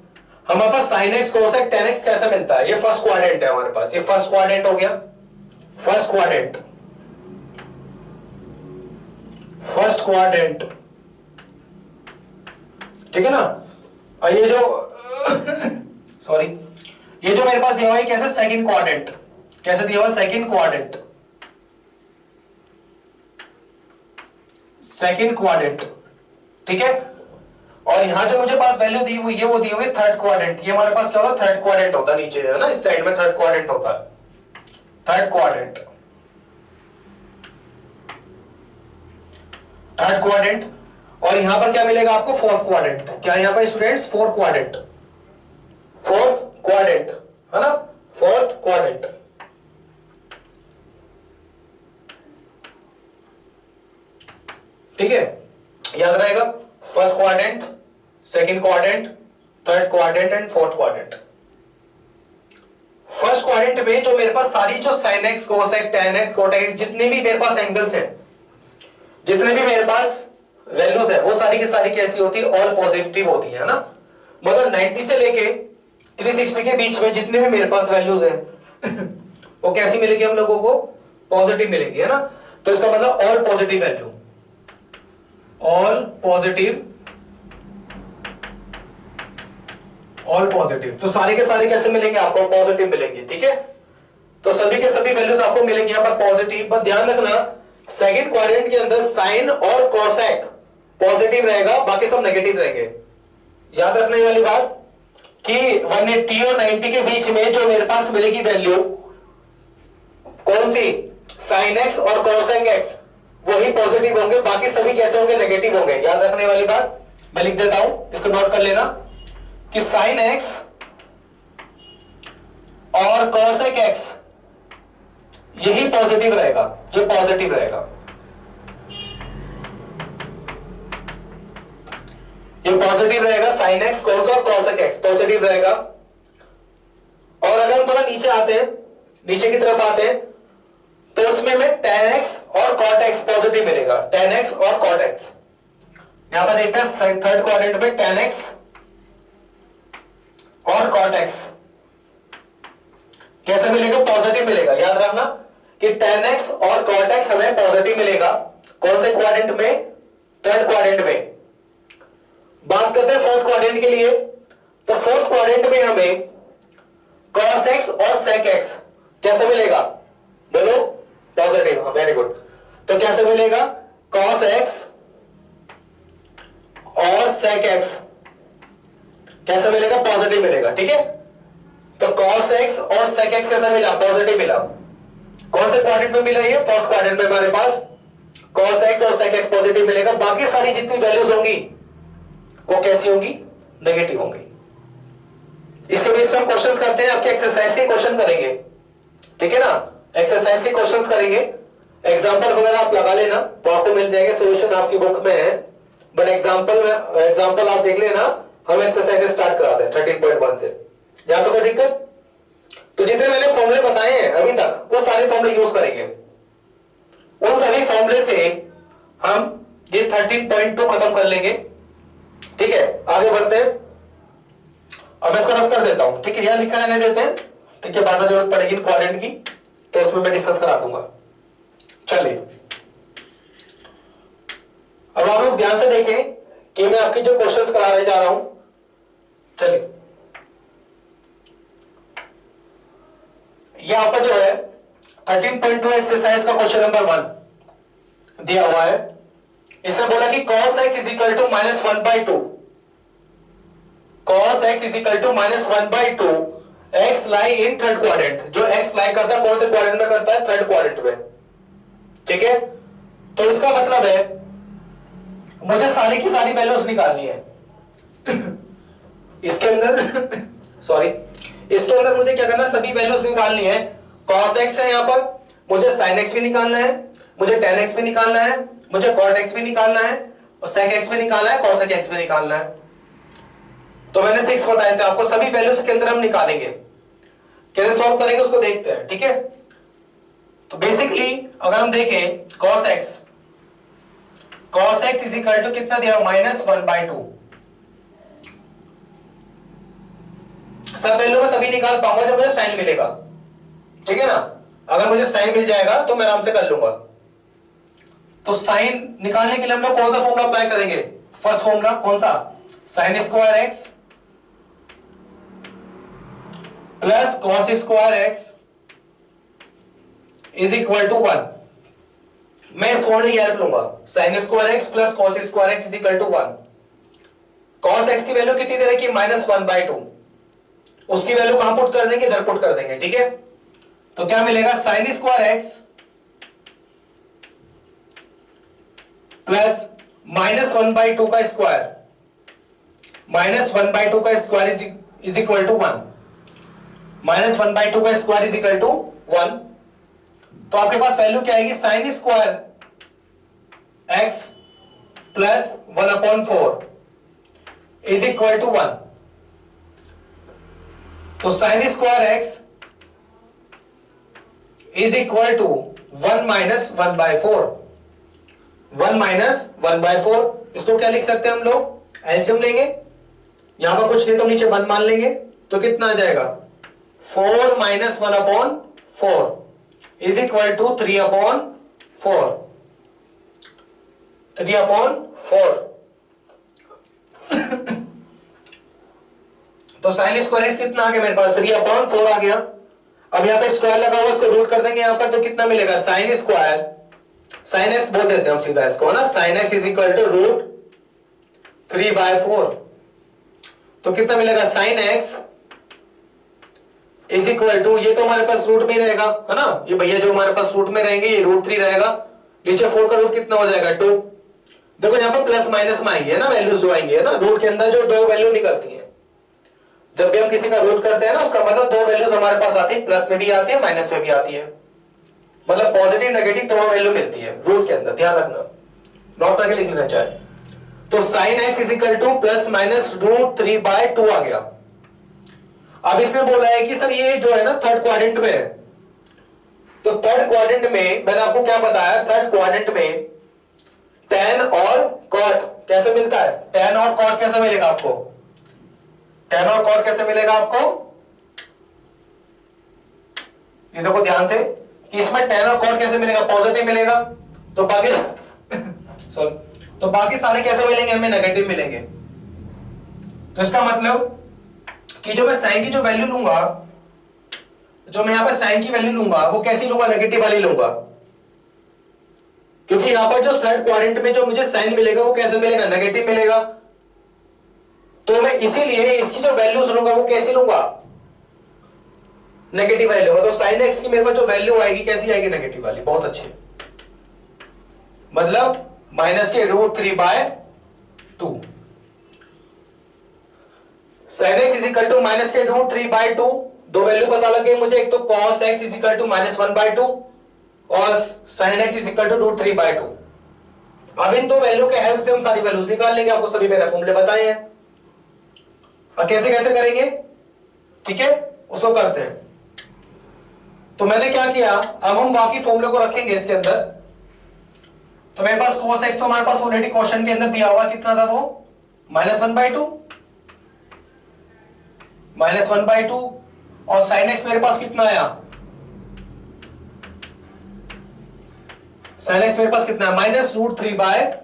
Speaker 1: हमारे पास sin x cosec tan x कैसा मिलता है। ये फर्स्ट क्वाड्रेंट है हमारे पास, ये फर्स्ट क्वाड्रेंट हो गया, फर्स्ट क्वाड्रेंट, फर्स्ट क्वाड्रेंट, ठीक है ना। और ये जो सॉरी ये जो मेरे पास दिया हुआ है कैसे सेकंड क्वाड्रेंट, कैसे दिया हुआ सेकंड क्वाड्रेंट, सेकंड क्वाड्रेंट, ठीक है। और यहां जो मुझे पास वैल्यू दी हुई है वो दी हुई थर्ड क्वाड्रेंट। ये हमारे पास क्या होता है थर्ड क्वाड्रेंट होता है, नीचे है ना इस साइड में थर्ड क्वाड्रेंट होता है, थर्ड क्वाड्रेंट, थर्ड क्वाड्रेंट। और यहां पर क्या मिलेगा आपको फोर्थ क्वाड्रेंट। क्या यहां पर students fourth quadrant, fourth quadrant है ना, फोर्थ क्वाड्रेंट, ठीक है, याद रहेगा। First quadrant, second quadrant, third quadrant and fourth quadrant. First quadrant में जो मेरे पास सारी जो sin x cosec tan x cotec x जितने भी मेरे पास एंगल्स हैं, जितने भी मेरे पास वैल्यूज है वो सारी की सारी कैसी होती है ऑल पॉजिटिव होती है ना। मतलब 90 से लेके 360 के बीच में जितने भी मेरे पास वैल्यूज हैं वो कैसी मिलेगी हम लोगों को पॉजिटिव मिलेगी, है ना। तो इसका मतलब all positive value, all positive, all positive. तो सारे के सारे कैसे मिलेंगे आपको पॉजिटिव मिलेंगे, ठीक है। तो सभी के सभी वैल्यूज आपको मिलेंगे यहां पर पॉजिटिव। बस ध्यान रखना सेकंड क्वाड्रेंट के अंदर साइन और कोसेक पॉजिटिव रहेगा, बाकी सब नेगेटिव रहेंगे। याद रखने वाली बात कि 180 और 90 के बीच में जो मेरे पास मिलेगी वैल्यू कौन सी साइन एक्स और कोसेक एक्स वही पॉजिटिव होंगे, बाकी सभी कैसे होंगे नेगेटिव होंगे। याद रखने वाली बात मैं लिख देता हूं, इसको नोट कर लेना कि साइन एक्स और कोसेक एक्स यही पॉजिटिव रहेगा, ये पॉजिटिव रहेगा, ये पॉजिटिव रहेगा, साइन एक्स कोस और कोसेक एक्स पॉजिटिव रहेगा। और अगर हम थोड़ा नीचे आते हैं, नीचे की तरफ आते हैं तो उसमें हमें tan x और cot x पॉजिटिव मिलेगा, tan x और cot x। यहां पर देखते हैं थर्ड क्वाड्रेंट में tan x और cot x कैसे मिलेगा पॉजिटिव मिलेगा। याद रखना कि tan x और cot x हमें पॉजिटिव मिलेगा, कौन से क्वाड्रेंट में थर्ड क्वाड्रेंट में। बात करते हैं फोर्थ क्वाड्रेंट के लिए, तो फोर्थ क्वाड्रेंट में हमें cos x और sec x कैसे मिलेगा बोलो पॉजिटिव, हाँ वेरी गुड। तो कैसे मिलेगा cos x और sec x कैसे मिलेगा पॉजिटिव मिलेगा, ठीक है। तो cos x और sec x कैसा मिला पॉजिटिव मिला, कौन से क्वाड्रेंट में मिला ये फोर्थ क्वाड्रेंट में हमारे पास cos x और sec x पॉजिटिव मिलेगा, बाकी सारी जितनी वैल्यूज होंगी वो कैसी होंगी नेगेटिव होंगी। इसके बेस पर हम क्वेश्चंस करते हैं, आपके एक्सरसाइज के क्वेश्चन करेंगे, ठीक है ना, एक्सरसाइज के क्वेश्चंस करेंगे। एग्जांपल वगैरह आप लगा लेना तो आपको मिल जाएंगे, सॉल्यूशन आपकी बुक में है, बट एग्जांपल आप देख लेना, हम एक्सरसाइज स्टार्ट कराते हैं 13.1 से। यहां तो कोई दिक्कत, तो जितने मैंने फॉर्मूले बताए हैं अभी तक वो सारे फॉर्मूले यूज करेंगे, उन सभी फॉर्मूले से हम ये 13.2 खत्म कर लेंगे, ठीक है। आगे बढ़ते हैं, अब मैं इसको रब कर देता हूं, ठीक है, यहां लिखा रहने देते हैं, ठीक है, बाद में जरूरत पड़ेगी क्वाड्रेंट की तो उसमें मैं डिस्कस करा दूंगा। चलिए अब आप लोग ध्यान से देखें कि मैं आपकी जो क्वेश्चंस कराने जा रहा हूं, चलिए यहां पर जो है 13.2 एक्सरसाइज का क्वेश्चन नंबर 1 दिया हुआ है। इसने बोला कि cos x is equal to minus 1/2, cos x is equal to minus 1/2, x lie in third quadrant. जो x लाई करता है कौन से क्वाड्रेंट में करता है? थर्ड क्वाड्रेंट में। ठीक है, तो इसका मतलब है मुझे सारी की सारी वैल्यूज निकालनी है इसके अंदर सॉरी, इसके अंदर मुझे क्या करना है? सभी वैल्यूज निकालनी है। cos x है, यहां पर मुझे sin x भी निकालना है, मुझे tan x भी निकालना है, मुझे cot x भी निकालना है, और sec x भी निकालना है, cos x भी निकालना है। तो मैंने 6 बताए थे आपको, सभी वैल्यूज के अंदर हम निकालेंगे। कैसे सॉल्व करेंगे उसको देखते हैं। ठीक है, तो बेसिकली अगर हम देखें cos x is equal to कितना दिया? माइनस 1/2। सब वैल्यू में तभी निकाल पाऊंगा जब मुझे साइन मिलेगा। ठीक है ना, अगर मुझे साइन मिल जाएगा तो मैं आराम से कर लूंगा। तो साइन निकालने के लिए हम लोग कौन सा फॉर्मूला अप्लाई करेंगे? फर्स्ट फॉर्मूला कौन सा? Sine square x plus cos square x is equal to 1। मैं इस फॉर्मूले की हेल्प लूंगा। Sine square x plus cos square x is equal to 1। Cos x की वैल्यू कितनी दे रखी है? माइनस 1/2। उसकी वैल्यू कहां पुट कर देंगे? इधर पुट कर देंगे। ठीक है, तो क्या मिलेगा? Sine square x plus minus 1/2 का स्क्वायर, माइनस 1/2 का square is equal to 1। Minus 1/2 का स्क्वायर इज इक्वल टू 1। तो आपके पास वैल्यू क्या आएगी? Sine square x plus 1/4 is equal to 1। तो sine square x is equal to 1 minus 1/4। 1 minus 1/4, इसको क्या लिख सकते हैं हम लोग? एलसीएम लेंगे, यहां पर कुछ नहीं तो नीचे 1 मान लेंगे, तो कितना आ जाएगा? 4 माइनस 1/4 इज इक्वल टू 3/4। 3/4 तो साइन स्क्वायर एक्स कितना आ गया मेरे पास? 3/4 आ गया। अब यहाँ पे स्क्वायर लगा हुआ, इसको रूट कर देंगे यहाँ पर, तो कितना मिलेगा? साइन स्क्वायर, साइन एक्स बोल देते हैं हम सीधा इसको ना, sine x is equal to root 3/4। तो कितना मिलेगा? Sine x is equal to, ये तो हमारे पास रूट में रहेगा है ना, ये भैया जो हमारे पास रूट में रहेंगे ये रूट 3 रहेगा। नीचे 4 का रूट कितना हो जाएगा? 2। देखो यहाँ पर प्लस माइनस में आएंगे ना, वैल्यूज जो आएंगे ना, रूट के अंदर जो दो वैल्यू निकलती है, जब भी हम किसी का रूट करते हैं ना, उसका मतलब दो वैल्यूज हमारे पास आती है, प्लस में भी आती है माइनस में भी आती है, मतलब पॉजिटिव नेगेटिव दोनों वैल्यू मिलती है रूट के अंदर, ध्यान रखना, नोट करके लिख लेना चाहे तो। Sine x is equal to plus minus root 3/2 आ गया। अब इसने बोला है कि सर ये जो है ना थर्ड क्वाड्रेंट में है, तो थर्ड क्वाड्रेंट में मैंने आपको क्या बताया? थर्ड क्वाड्रेंट में tan और cot कैसे मिलता है? tan और cot कैसे मिलेगा आपको? tan और cot कैसे मिलेगा आपको? ये देखो ध्यान से कि इसमें tan और cot कैसे मिलेगा? पॉजिटिव मिलेगा। तो बाकी सॉरी, तो बाकी सारे कैसे मिलेंगे? हमें नेगेटिव मिलेंगे। तो इसका मतलब कि जो मैं साइन की जो वैल्यू लूंगा, जो मैं यहां पर साइन की वैल्यू लूंगा, वो कैसी लूंगा? नेगेटिव वाली लूंगा, क्योंकि यहां पर जो थर्ड क्वाड्रेंट में जो मुझे साइन मिलेगा वो कैसे मिलेगा? नेगेटिव मिलेगा। तो मैं इसीलिए इसकी जो वैल्यूज लूंगा वो कैसी लूंगा? नेगेटिव वाली लूंगा। तो साइन एक्स की मेरे पास जो वैल्यू आएगी कैसी आएगी? नेगेटिव वाली। बहुत अच्छे, मतलब माइनस के root 3/2। Sine x is equal to minus के रूट 3/2। दो वैल्यू पता लग गई मुझे, एक तो cos x is equal to minus 1/2 और sin x is equal to root 3/2। अब इन दो वैल्यू के हेल्प से हम सारी वैल्यूज निकाल लेंगे, आपको सभी मैंने फॉर्मूले बताए हैं। और कैसे कैसे करेंगे? ठीक है, उसको करते हैं। तो मैंने क्या किया, अब हम बाकी फॉर्मूले को रखेंगे इसके अंदर। तो मेरे पास cos x तो हमारे पास ऑलरेडी क्वेश्चन के अंदर दिया हुआ, कितना था वो? -1/2 -1/2। और sin x मेरे पास कितना आया? sin x मेरे पास कितना है? -√3/2।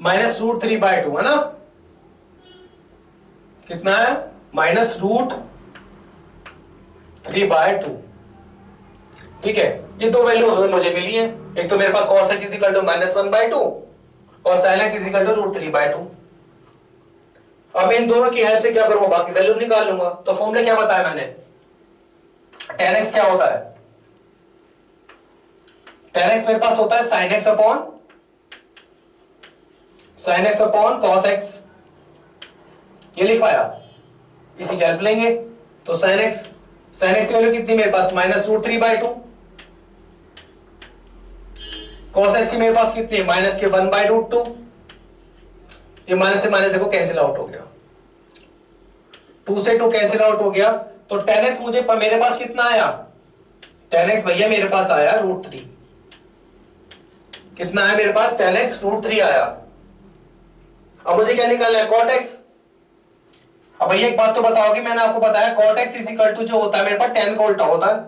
Speaker 1: -√3/2 है ना, कितना है -√3/2। ठीक है, ये दो वैल्यूज मुझे मिली है, एक तो मेरे पास cos x = -1/2 और sin x = √3/2। अब मैं इन दोनों की हेल्प से क्या करूंगा, बाकी वैल्यू निकाल लूंगा। तो फॉर्मूला क्या बताया मैंने, tan x क्या होता है, tan x मेरे पास होता है sin x upon cos x, ये लिखवाया, इसी की हेल्प लेंगे। तो sin x की वैल्यू कितनी मेरे पास -√3/2, cos x की मेरे पास कितनी है -1/√2, ये माइनस से माइनस देखो कैंसिल आउट हो गया, 2 से 2 कैंसिल आउट हो गया। तो tan x मुझे मेरे पास कितना आया, tan x भैया मेरे पास आया √3, कितना है मेरे पास tan x √3 आया। अब मुझे क्या निकालना है, cot x। अब भैया एक बात तो बताओगे, मैंने आपको बताया cot x = जो होता है मेरे पास tan का उल्टा होता है,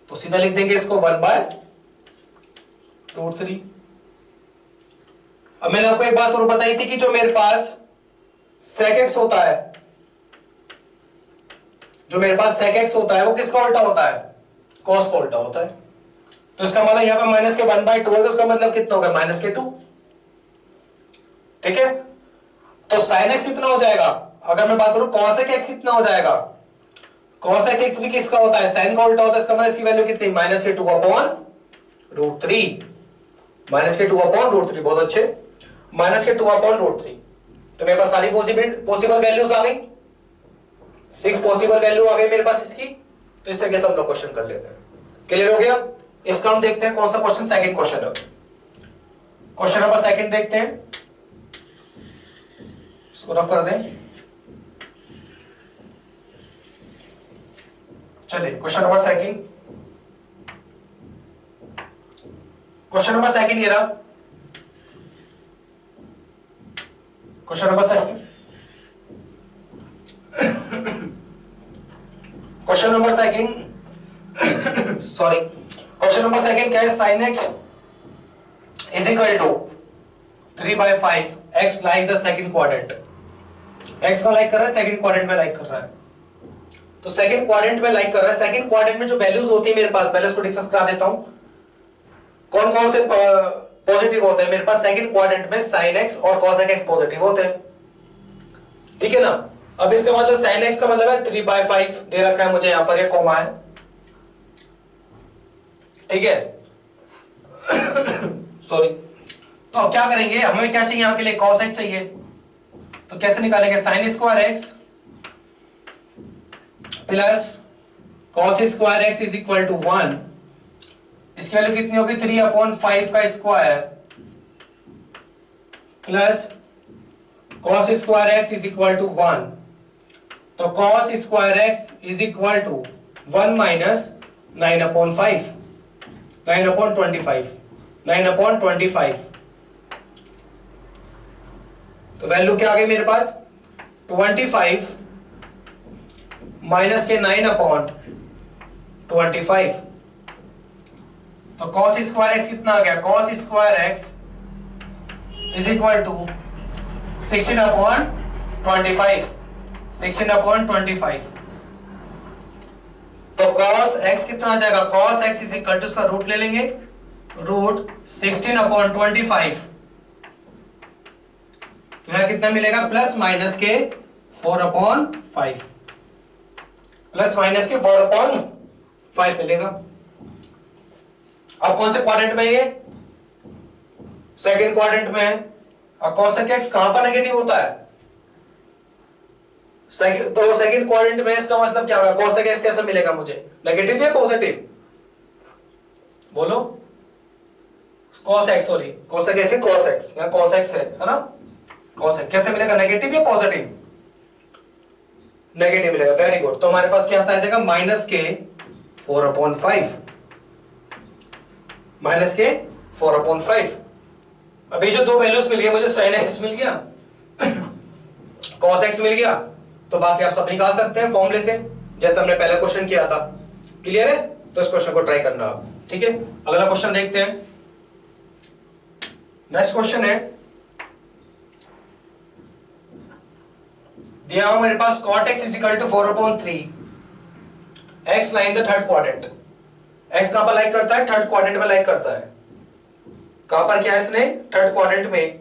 Speaker 1: तो सीधा लिख देंगे इसको 1/√3। अब मैंने आपको एक बात और बताई थी कि जो मेरे पास sec x होता है, जो मेरे पास sec x होता है वो किसका उल्टा होता है, cos का उल्टा होता है। तो इसका मतलब यहां पे माइनस के 1/2 है, तो इसका मतलब कितना होगा -2। ठीक है, तो sin x कितना हो जाएगा, अगर मैं बात करूं cos x कितना हो जाएगा, cos x भी किसका होता है, sin का उल्टा होता है। इसका मतलब इसकी वैल्यू कितनी -2/√3, -2/√3, बहुत अच्छे, -2/√3। तो मेरे पास सारी पॉसिबल वैल्यूज आ गई, 6 पॉसिबल वैल्यू आ गई मेरे पास इसकी। तो इस तरीके से हम लोग क्वेश्चन कर लेते हैं। क्लियर हो गया, इसका हम देखते हैं कौन सा क्वेश्चन, सेकंड क्वेश्चन है, क्वेश्चन नंबर सेकंड देखते हैं, इसको रफ कर दें। चलिए question number second, question number second ये रहा, question number second, question number second sorry, question number second क्या है, sin x = 3/5, x like the second quadrant, x का लाइक कर रहा है सेकंड क्वाड्रेंट में लाइक कर रहा है। तो सेकंड क्वाड्रेंट में लाइक कर रहा है, सेकंड क्वाड्रेंट में जो वैल्यूज होती है मेरे पास, पहले इसको डिस्कस करा देता हूं, कौन कौन से पॉजिटिव होते हैं मेरे पास सेकंड क्वाड्रेंट में, sin x और cos x पॉजिटिव होते हैं। ठीक है ना, अब इसका मतलब sin x का मतलब है 3/5 दे रखा है मुझे, यहां पर ये कॉमा है। ठीक है सॉरी, तो अब क्या करेंगे, हमें क्या चाहिए यहां के लिए, cos x चाहिए। तो कैसे निकालेंगे, sin square x plus cos square x = 1, इसकी वैल्यू कितनी होगी 3/5 का square plus cos square x = 1, तो cos स्क्वायर x = 1 - 9/5, 9/25, तो वैल्यू क्या आ गई मेरे पास 25 माइनस के 9/25, तो cos स्क्वायर x कितना आ गया, cos स्क्वायर x = 16/25, 16/25। तो cos x कितना आ जाएगा, cos x = उसका रूट ले लेंगे, √16/25, तो यहां कितना मिलेगा, प्लस माइनस के 4/5, प्लस माइनस के 4/5 मिलेगा। अब कौन से क्वाड्रेंट में, ये सेकंड क्वाड्रेंट में है। अब cos x कहां पर नेगेटिव होता है, तो सेकंड क्वाड्रेंट में, इसका मतलब क्या होगा, cos x कैसे मिलेगा मुझे, नेगेटिव या पॉजिटिव, बोलो, cos x sorry, cos x है, cos x यहां cos x है ना, cos x कैसे मिलेगा, नेगेटिव या पॉजिटिव, नेगेटिव मिलेगा, वेरी गुड। तो हमारे पास क्या आ जाएगा, माइनस के 4/5, माइनस के 4/5। अभी जो दो वैल्यूज मिल गए मुझे, sin x मिल गया, cos x मिल गया, तो बाकी आप सब निकाल सकते हैं फॉर्मूले से, जैसे हमने पहले क्वेश्चन किया था। क्लियर है, तो इस क्वेश्चन को ट्राई करना आप। ठीक है, अगला क्वेश्चन देखते हैं। नेक्स्ट क्वेश्चन है दिया हुआ मेरे पास cot x is equal to 4/3, x line the third quadrant. x कहां पर लाइक करता है? थर्ड क्वाड्रेंट में लाइक करता है। कहां पर किया इसने? थर्ड क्वाड्रेंट में।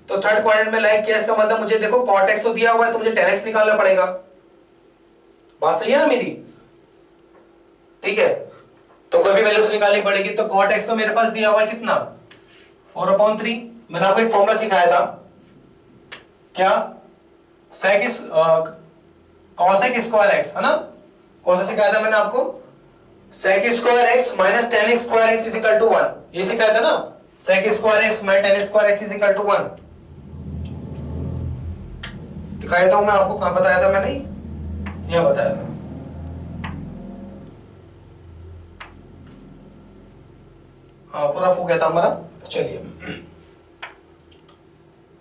Speaker 1: तो थर्ड क्वाड्रेंट में लाइक किया, इसका मतलब मुझे देखो cot x तो दिया हुआ है, तो मुझे tan x निकालना पड़ेगा। बात सही है ना मेरी? ठीक है, तो कोई भी वैल्यूज निकालनी पड़ेगी। तो cot x तो मेरे पास दिया हुआ है कितना? 4/3। मैंने आपको एक फॉर्मूला सिखाया था, क्या? sec cosec स्क्वायर x, है ना? कौन सा सिखाया था मैंने आपको? sec square x minus tan square x is equal to 1, ये सिखाया था ना? sec square x minus tan square x is equal to 1 दिखाया था मैं आपको। कहां बताया था मैंने? यह बताया था। हाँ, पूरा हो गया था हमारा। चलिए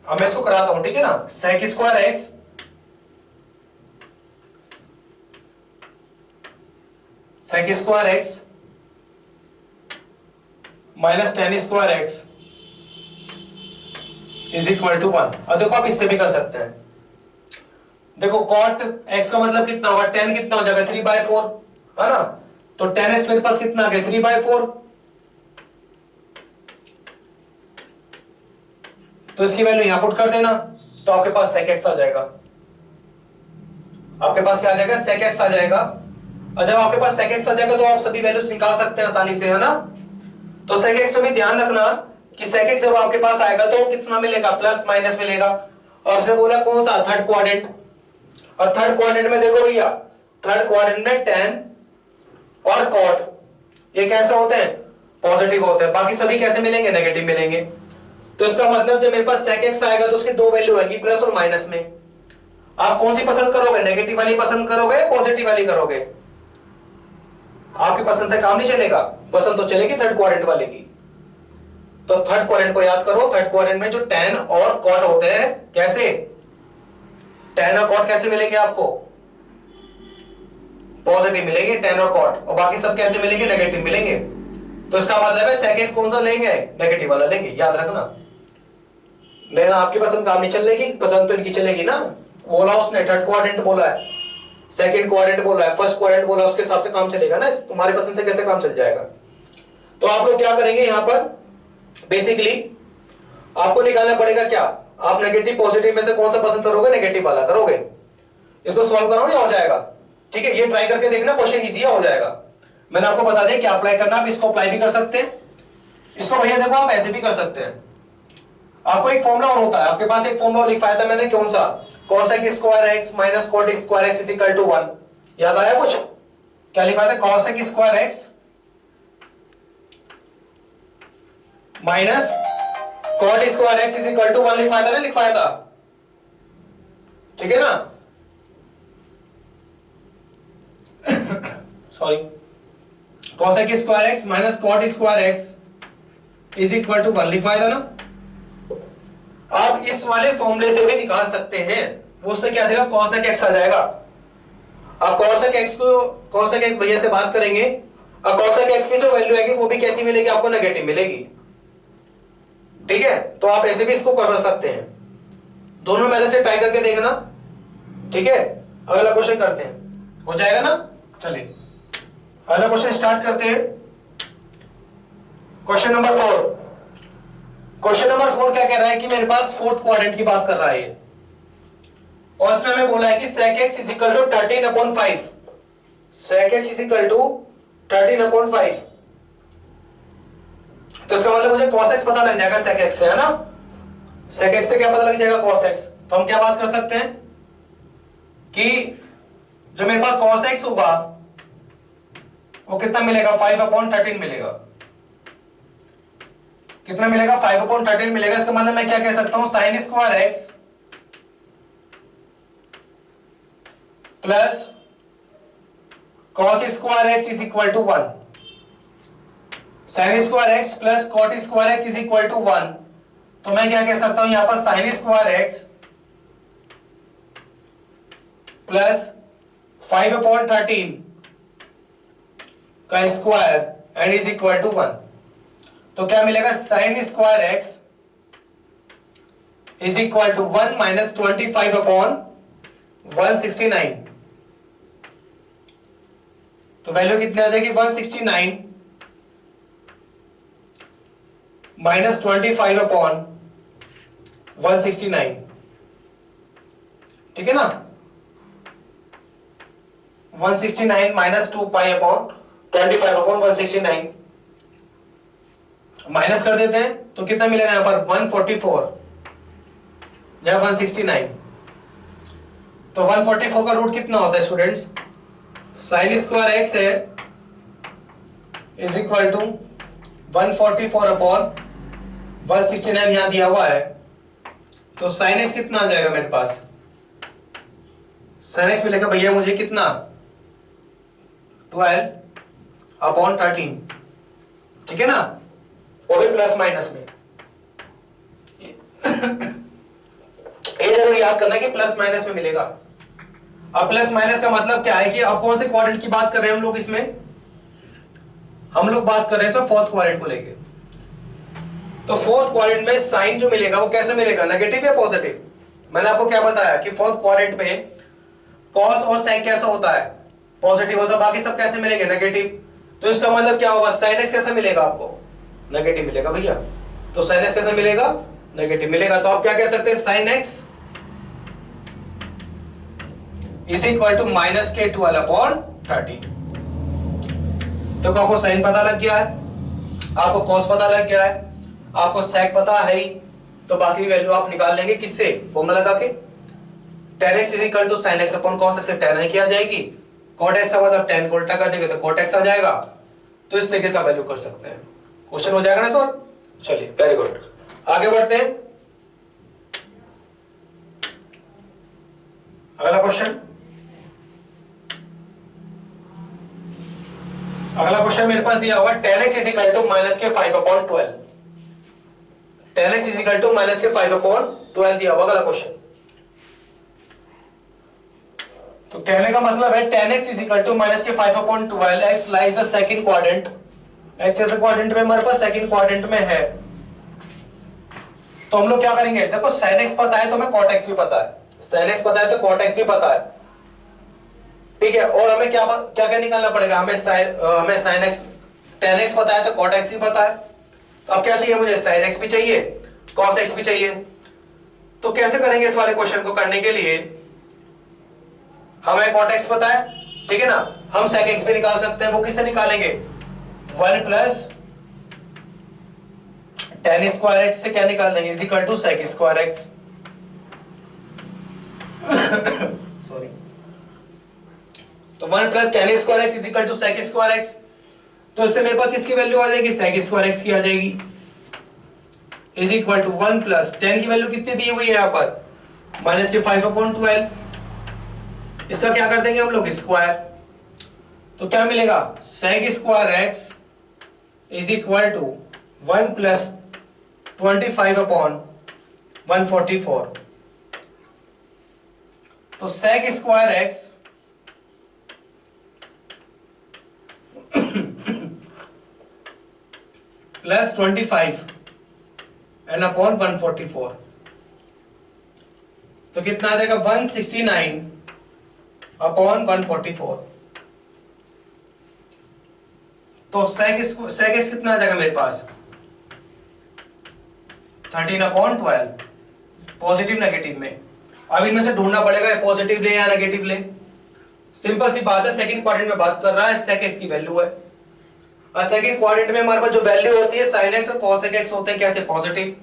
Speaker 1: अब मैं इसको कराता हूं, ठीक है ना? sec square x sec square x minus tan square x is equal to 1। अब देखो आप इससे भी कर सकते हैं। देखो cot x का मतलब कितना होगा? tan कितना हो जाएगा? 3/4, है ना? तो tan x मेरे पास कितना आ गया? 3/4। तो इसकी वैल्यू यहां पुट कर देना, तो आपके पास sec x आ जाएगा। आपके पास क्या आ जाएगा? sec x आ जाएगा। और जब आपके पास sec x आ जाएगा तो आप सभी वैल्यूज निकाल सकते हैं आसानी से, है ना? तो sec x पे भी ध्यान रखना कि sec x जब आपके पास आएगा तो कितना मिलेगा? प्लस माइनस मिलेगा। और उसने बोला कौन सा? Third quadrant. और थर्ड क्वाड्रेंट में देखो भैया, थर्ड क्वाड्रेंट में tan और cot ये कैसे होते हैं? पॉजिटिव होते हैं। बाकी सभी कैसे मिलेंगे? नेगेटिव मिलेंगे। तो इसका मतलब जब मेरे पास sec x आएगा तो उसकी दो वैल्यू आएगी, प्लस और माइनस में। आप कौन सी पसंद करोगे? नेगेटिव वाली पसंद करोगे या पॉजिटिव वाली करोगे? आपकी पसंद से काम नहीं चलेगा, पसंद तो चलेगी थर्ड क्वाड्रेंट वाले की। तो थर्ड क्वाड्रेंट को याद करो। थर्ड क्वाड्रेंट में जो tan और cot होते हैं, कैसे? tan और cot कैसे मिलेंगे आपको? पॉजिटिव मिलेंगे tan और cot, और बाकी सब कैसे मिलेंगे? नेगेटिव मिलेंगे। तो इसका मतलब है sec x कौन सा लेंगे? नेगेटिव वाला लेंगे, याद रखना। लेना आपकी पसंद काम नहीं चलेगी, पसंद तो इनकी चलेगी ना। बोला उसने थर्ड क्वाड्रेंट बोला है, सेकंड क्वाड्रेंट बोला है, फर्स्ट क्वाड्रेंट बोला, उसके हिसाब से काम चलेगा ना। तुम्हारी पसंद से कैसे काम चल जाएगा? तो आप लोग क्या करेंगे यहां पर? बेसिकली आपको निकालना पड़ेगा क्या? आप नेगेटिव पॉजिटिव में से कौन सा पसंद करोगे? नेगेटिव वाला करोगे। इसको सॉल्व करो या हो जाएगा? ठीक है, ये ट्राई करके देखना, क्वेश्चन इजी हो जाएगा। मैंने आपको बता दिया क्या अप्लाई करना। आप इसको अप्लाई भी कर सकते हैं, इसको भैया देखो आप ऐसे भी कर सकते हैं। आपको एक फॉर्मूला और होता है, आपके पास एक फॉर्मूला लिखवाया था मैंने, कौन सा? cosec square x minus cot square x is equal to 1। याद आया कुछ? क्या लिखवाया था? cosec square x minus cot square x is equal to 1 लिखवाया था ना? लिखवाया था, ठीक है ना? Sorry, cosec square x minus cot square x is equal to 1 लिखवाया था ना? आप इस वाले फॉर्मूले से भी निकाल सकते हैं। वो उससे क्या देगा? cosec x आ जाएगा। आप cosec x भैया से बात करेंगे, और cosec x की जो वैल्यू आएगी वो भी कैसी मिलेगी आपको? नेगेटिव मिलेगी। ठीक है, तो आप ऐसे भी इसको कर सकते हैं। दोनों मेथड से ट्राई करके देखना, ठीक है? अगला क्वेश्चन करते हैं, हो जाएगा ना? चलिए अगला क्वेश्चन स्टार्ट करते हैं। Question number 4। क्वेश्चन नंबर 4 क्या कह रहा है कि मेरे पास फोर्थ क्वाड्रेंट की बात कर रहा है, और इसमें हमें बोला है कि sec x is equal to 13/5। sec x is equal to 13/5। तो इसका मतलब मुझे cos x पता लग जाएगा sec x से, है ना? sec x से क्या पता लग जाएगा? cos x। तो हम क्या बात कर सकते हैं कि जो मेरे पास cos x होगा वो कितना मिलेगा? 5/13 मिलेगा। कितना मिलेगा? 5/13 मिलेगा। इसका मतलब मैं क्या कह सकता हूं? sin square x plus cos square x is equal to 1। sin square x plus cot square x is equal to 1। तो मैं क्या कह सकता हूं यहां पर? sin स्क्वायर x प्लस 5/13 का square and is equal to 1। तो क्या मिलेगा? sin square x is equal to 1 minus 25/13 169, तो वैल्यू कितनी आ जाएगी 169 माइनस 25 अपॉन 169, ठीक है ना। 169 minus 2 pi upon 25 upon 169 minus कर देते हैं तो कितना मिलेगा यहां पर 144 या 169। तो 144 का रूट कितना होता है स्टूडेंट्स, साइन स्क्वायर एक्स है इज इक्वल टू 144 अपॉन 169 यहां दिया हुआ है, तो साइन एक्स कितना आ जाएगा मेरे पास, साइन एक्स मिलेगा भैया मुझे कितना 12 अपॉन 13, ठीक है ना, वो भी प्लस माइनस में। ये जरूर याद करना कि प्लस माइनस में मिलेगा। अब प्लस माइनस का मतलब क्या है कि अब कौन से क्वाड्रेंट की बात कर रहे हैं हम लोग, इसमें हम लोग बात कर रहे हैं फोर्थ क्वाड्रेंट को लेके। तो फोर्थ क्वाड्रेंट में साइन जो मिलेगा वो कैसे मिलेगा, नेगेटिव या पॉजिटिव। मैंने आपको क्या बताया कि फोर्थ क्वाड्रेंट में कॉस और साइन कैसा होता है, पॉजिटिव होता है, बाकी सब कैसे मिलेंगे, नेगेटिव। तो इसका मतलब क्या होगा, साइन एक्स कैसे मिलेगा आपको, नेगेटिव मिलेगा भैया। तो साइन एक्स कैसे मिलेगा, नेगेटिव मिलेगा। तो आप क्या कह सकते हैं, sine x is equal to minus के 12 अपॉन 13। तो आपको साइन पता लग गया है, आपको कॉस पता लग गया है, आपको सेक पता है ही, तो बाकी वैल्यू आप निकाल लेंगे किससे, फॉर्मूला लगा के। tan x is equal to sin x upon cos x से tan x आ जाएगी, cot x का मतलब tan को उल्टा कर देंगे तो cot x आ जाएगा। तो इस तरीके से वैल्यू कर सकते हैं, क्वेश्चन हो जाएगा ना सर। चलिए वेरी गुड, आगे बढ़ते हैं। अगला क्वेश्चन, अगला क्वेश्चन मेरे पास दिया हुआ tan x is equal to minus के 5 upon 12, tan x is equal to minus के 5 अपॉन 12 दिया हुआ अगला क्वेश्चन। तो कहने का मतलब है tan x is equal to minus के 5 upon 12, x lies the second quadrant, x जैसे क्वाड्रेंट में हमारे पास सेकंड क्वाड्रेंट में है। तो हम लोग क्या करेंगे, देखो sin x पता है तो हमें cot x भी पता है, sin x पता है तो cot x भी पता है, ठीक है। और हमें क्या क्या क्या निकालना पड़ेगा, हमें sin x, tan x पता है तो cot x भी पता है। तो अब क्या चाहिए मुझे, sin x भी चाहिए, cos x भी चाहिए। तो कैसे करेंगे इस वाले क्वेश्चन को करने के लिए, हमें cot x पता है, ठीक है ना, हम sec x भी निकाल सकते हैं। वो किससे निकालेंगे, 1 प्लस tan स्क्वायर x से क्या निकाल देंगे, is equal to sec square x। Sorry, तो 1 plus tan square x is equal to sec square x। तो इससे मेरे पास किसकी वैल्यू आ जाएगी, sec स्क्वायर x की आ जाएगी, is equal to 1 plus tan की वैल्यू कितनी दी हुई है यहाँ पर, माइनस के 5 अपॉन 12। इसका क्या कर देंगे हम लोग, स्क्वायर। तो क्या मिलेगा, sec square x is equal to 1 plus 25 upon 144। तो sec square x plus 25 and upon 144, तो कितना आ जाएगा 169 अपॉन 144। तो sec x कितना आ जाएगा मेरे पास, 13 अपॉन 12, पॉजिटिव नेगेटिव में। अब इनमें से ढूंढना पड़ेगा पॉजिटिव ले या नेगेटिव ले। सिंपल सी बात है, सेकंड क्वाड्रेंट में बात कर रहा है, sec x की वैल्यू है, और सेकंड क्वाड्रेंट में हमारे पास जो वैल्यू होती है sin x और cos x होते हैं कैसे, पॉजिटिव,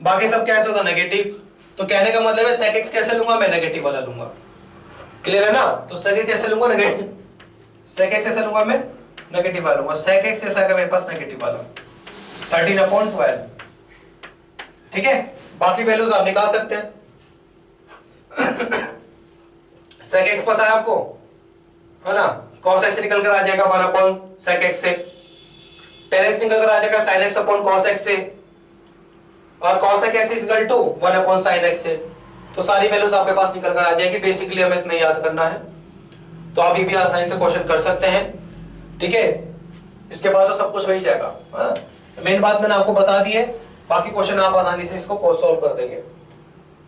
Speaker 1: बाकी सब कैसे होता है, नेगेटिव। तो कहने का मतलब है sec x कैसे लूंगा, मैं नेगेटिव वाला लूंगा, क्लियर है ना। तो sec x कैसे लूंगा, नेगेटिव, sec x कैसे लूंगा मैं, नेगेटिव वाला लूंगा। sec x कैसा आएगा मेरे पास, नेगेटिव वाला, 13 अपॉन 12, ठीक है। बाकी वैल्यूज आप निकाल सकते हैं। sec x पता है आपको, है ना, cos x निकल कर आ जाएगा 1 अपॉन sec x से, tan x निकल कर आ जाएगा sin x upon cos x से, और cos x is equal to 1 upon sin x से। तो सारी वैल्यूज आपके पास निकल कर आ जाएगी। बेसिकली हमें इतना याद करना है, तो आप भी आसानी से क्वेश्चन कर सकते हैं, ठीक है। इसके बाद तो सब कुछ हो ही जाएगा। मेन बात मैंने आपको बता दी है, बाकी क्वेश्चन आप आसानी से इसको सॉल्व कर देंगे।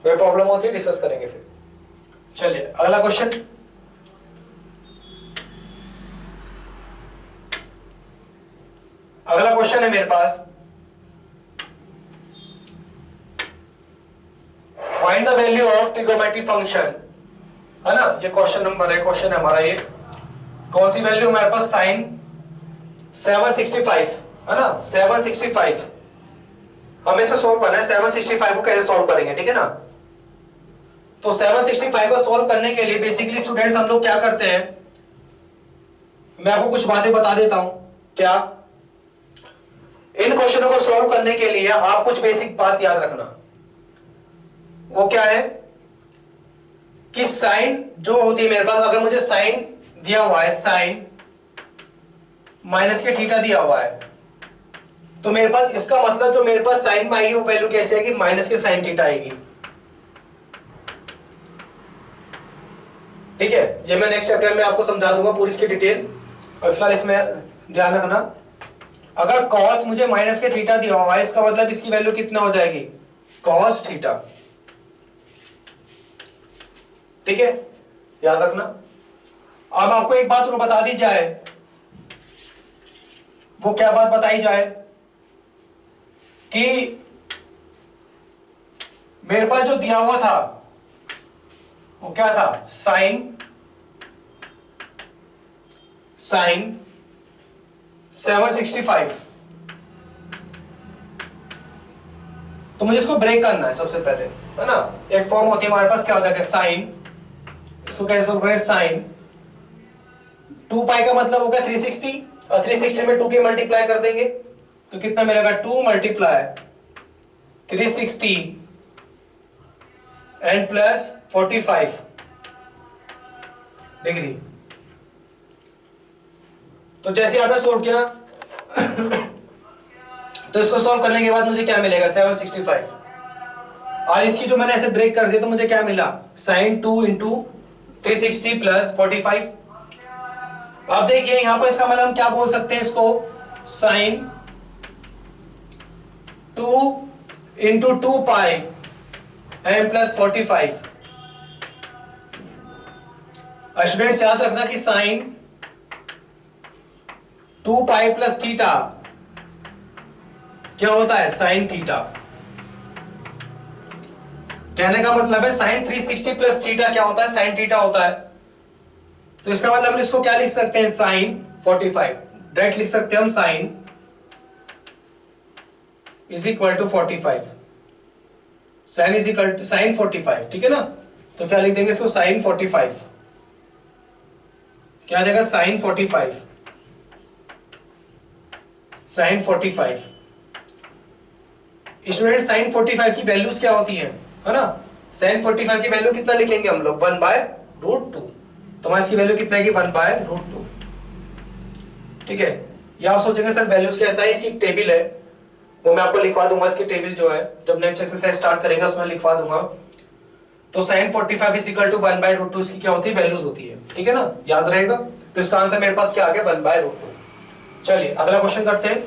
Speaker 1: कोई प्रॉब्लम होती है डिस्कस करेंगे फिर। चलिए अगला क्वेश्चन। अगला क्वेश्चन है मेरे पास, find the value of trigonometric function, है ना। ये क्वेश्चन नंबर है, क्वेश्चन है हमारा ये। कौन सी वैल्यू हमारे पास, साइन 765, है ना, 765। हमें इसको सोल्व करना है, 765 को कैसे सोल्व करेंगे, ठीक है ना। तो 765 को सोल्व करने के लिए बेसिकली स्टूडेंट्स हम लोग क्या करते हैं, मैं आपको कुछ बातें बता देता हूं। क्या, इन क्वेश्चनों को सोल्व करने के लिए आप कुछ बेसिक बात याद रखना। वो क्या है कि साइन जो होती है मेरे पास, अगर मुझे साइन दिया हुआ है, साइन माइनस के थीटा दिया हुआ है, तो मेरे पास इसका मतलब जो मेरे पास साइन में आएगी वो वैल्यू कैसे आएगी, माइनस के साइन थीटा आएगी। ठीक है, ये मैं नेक्स्ट चैप्टर में आपको समझा दूंगा पूरी इसकी डिटेल, और फिलहाल इसमें ध्यान रखना। अगर cos मुझे माइनस के थीटा दिया हुआ है, इसका मतलब इसकी वैल्यू कितना हो जाएगी, cos थीटा। ठीक है, याद रखना। अब आपको एक बात और बता दी जाए, वो क्या बात बताई जाए कि मेरे पास जो दिया हुआ था वो क्या था, साइन 765। तो मुझे इसको ब्रेक करना है सबसे पहले, है ना। एक फॉर्म होती है हमारे पास, क्या हो जाएगा, साइन, इसको कैसे सोल्व करें, साइन 2 पाई का मतलब होगा 360, और 360 में 2 के मल्टीप्लाई कर देंगे तो कितना मिलेगा, 2 मल्टीप्लाई 360 एंड प्लस 45 डिग्री। तो जैसे आपने सोल्व किया तो इसको सोल्व करने के बाद मुझे क्या मिलेगा, 765, और इसकी जो मैंने ऐसे ब्रेक कर दिया तो मुझे क्या मिला, साइन 2 इंटू 360 प्लस 45। अब देखिए यहां पर इसका मतलब हम क्या बोल सकते हैं इसको, साइन 2 इंटू 2 पाई एम प्लस 45। स्टूडेंट्स याद रखना कि साइन 2 पाई प्लस थीटा क्या होता है, साइन थीटा। कहने का मतलब है साइन 360 प्लस थीटा क्या होता है, साइन थीटा होता है। तो इसका मतलब हम इसको क्या लिख सकते हैं, साइन 45 डायरेक्ट लिख सकते हैं हम, sine is equal to 45, sine is equal to sine 45, ठीक है ना। तो क्या लिख देंगे इसको, साइन 45, क्या आ जाएगा, साइन 45, साइन 45। स्टूडेंट साइन 45 की वैल्यूज क्या होती है ना, साइन 45 की वैल्यू कितना लिखेंगे हम लोग, 1/√2। तो इसकी वैल्यू कितना है, 1/√2। ठीक है, ये आप सोचेंगे सर वैल्यूज कैसा है, इसकी टेबल है, वो मैं आपको लिखवा दूंगा। इसकी टेबल जो है जब नेक्स्ट एक्सरसाइज स्टार्ट करेंगे उसमें लिखवा दूंगा। तो साइन 45 इज इक्वल टू 1/√2 इसकी क्या होती है, वैल्यूज होती है, ठीक है ना, याद रहेगा। तो इसका आंसर मेरे पास क्या आ गया, 1/√2। चलिए अगला क्वेश्चन करते हैं।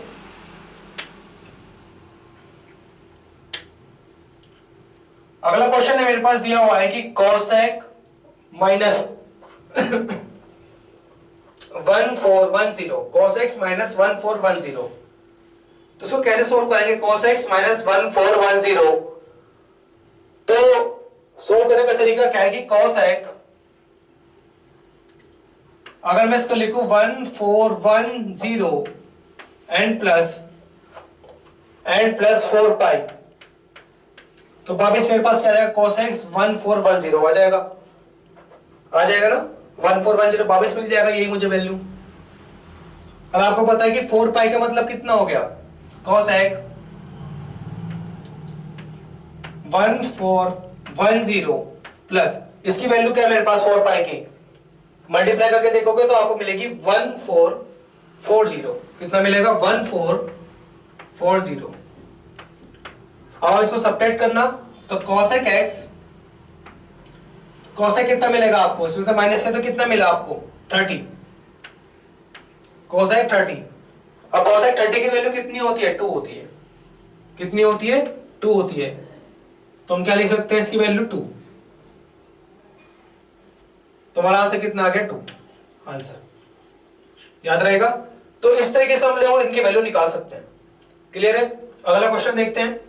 Speaker 1: अगला क्वेश्चन है मेरे पास दिया हुआ है कि कोसेक माइनस 1410, कोसेक्स माइनस 1410, तो इसको कैसे सोल्व करेंगे, कोसेक्स माइनस 1410। तो सोल्व करने का तरीका क्या है कि कोसेक, अगर मैं इसको लिखूं 1410 एंड प्लस 4 पाई, तो वापिस मेरे पास क्या आ जाएगा, कोसेक्स 1410 आ जाएगा ना, 1410 वापिस मिल जाएगा, यही मुझे वैल्यू। अब आपको पता है कि 4 पाई का मतलब कितना हो गया, कोसेक 1410 प्लस इसकी वैल्यू क्या है मेरे पास, 4 पाई की, मल्टीप्लाई करके देखोगे तो आपको मिलेगी 1440। कितना मिलेगा, 1440। अब इसको सब्ट्रैक्ट करना तो कोसेक एक्स, कोसेक कितना मिलेगा आपको, इसमें से माइनस किया तो कितना मिला आपको, 30, कोसेक 30। अब कोसेक 30 की वैल्यू कितनी होती है, 2 होती है। कितनी होती है, 2 होती है। तो हम क्या लिख सकते हैं इसकी वैल्यू 2। तो हमारा आंसर कितना आ गया 2 आंसर, याद रहेगा। तो इस तरीके से हम लोग इनकी वैल्यू निकाल सकते हैं। क्लियर है? अगला क्वेश्चन देखते हैं।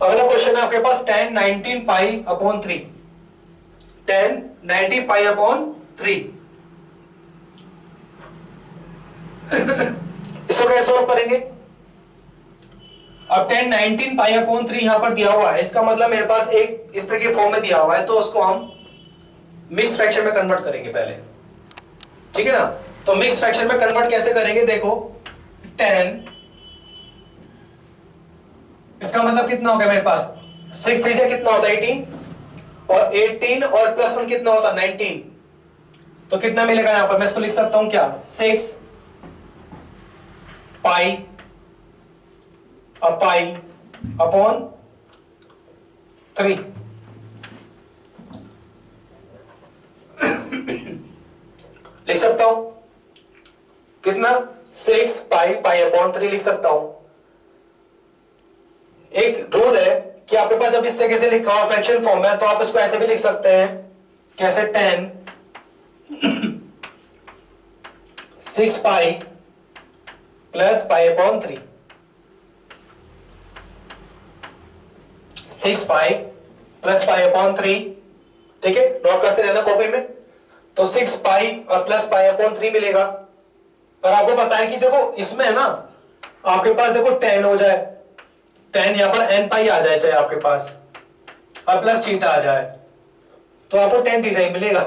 Speaker 1: अगला क्वेश्चन है आपके पास tan 19 पाई अपॉन 3, tan 90 पाई अपॉन 3। इसको कैसे सॉल्व करेंगे? अब tan 19 पाई अपॉन 3 यहां पर दिया हुआ है, इसका मतलब मेरे पास एक इस तरह के फॉर्म में दिया हुआ है, तो उसको हम मिक्स फ्रैक्शन में कन्वर्ट करेंगे पहले, ठीक है ना। तो मिक्स फ्रैक्शन में कन्वर्ट कैसे करेंगे? देखो tan, इसका मतलब कितना हो गया मेरे पास 6 3 से कितना होता है 18, और 18 और प्लस 1 कितना होता है 19, तो कितना मिलेगा यहां पर? मैं इसको लिख सकता हूं क्या, 6 पाई अपॉन 3। लिख सकता हूं कितना, 6 पाई अपॉन 3 लिख सकता हूं। एक रूल है कि आपके पास जब इस तरीके से लिखा हुआ फ्रैक्शन फॉर्म है, तो आप इसको ऐसे भी लिख सकते हैं, कैसे, 10 6 pi plus pi upon 3, 6 pi plus pi upon 3, ठीक है, नोट करते रहना कॉपी में। तो 6 पाई और प्लस पाई अपॉन 3 मिलेगा। और आपको पता है कि देखो इसमें है ना, आपके पास देखो 10 हो जाए, 10 यहां पर n पाई आ जाए चाहे आपके पास, और प्लस थीटा आ जाए, तो आपको 10 थीटा ही मिलेगा।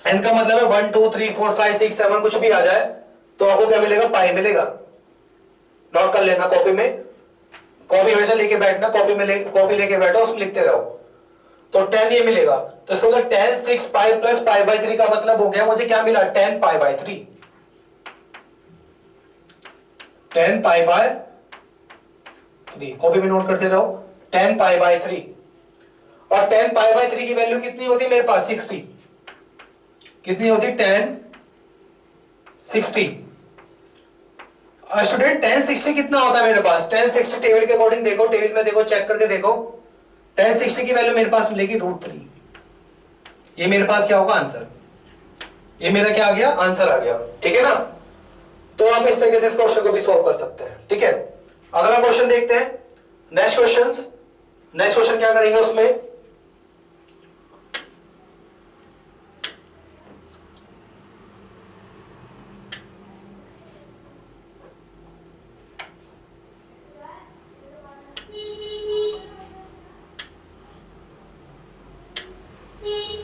Speaker 1: n का मतलब है 1 2 3 4 5 6 7 कुछ भी आ जाए, तो आपको क्या मिलेगा, पाई मिलेगा। नोट कर लेना कॉपी में, कॉपी हमेशा लेके बैठना, कॉपी लेके बैठो, उसमें लिखते रहो। तो 10 ये मिलेगा, तो इसको मतलब 10 6 पाई प्लस पाई बाई 3 का मतलब हो गया, मुझे क्या मिला, 10 pi by 3, 10 pi by 3, copy में नोट करते रहो, 10 पाई बाय 3। और 10 पाई बाय 3 की वैल्यू कितनी होती है मेरे पास, 60। कितनी होती, 10 60। स्टूडेंट 10 60 कितना होता है मेरे पास, 10 60 टेबल के अकॉर्डिंग देखो, टेबल में देखो, चेक करके देखो, 10 60 की वैल्यू मेरे पास मिलेगी √3। ये मेरे पास क्या होगा, आंसर। ये मेरा क्या आ गया, आंसर आ गया, ठीक है ना। तो आप इस तरीके से इस क्वेश्चन को भी सॉल्व कर सकते हैं, ठीक है। अगला क्वेश्चन देखते हैं, नेक्स्ट क्वेश्चन क्या करेंगे उसमें,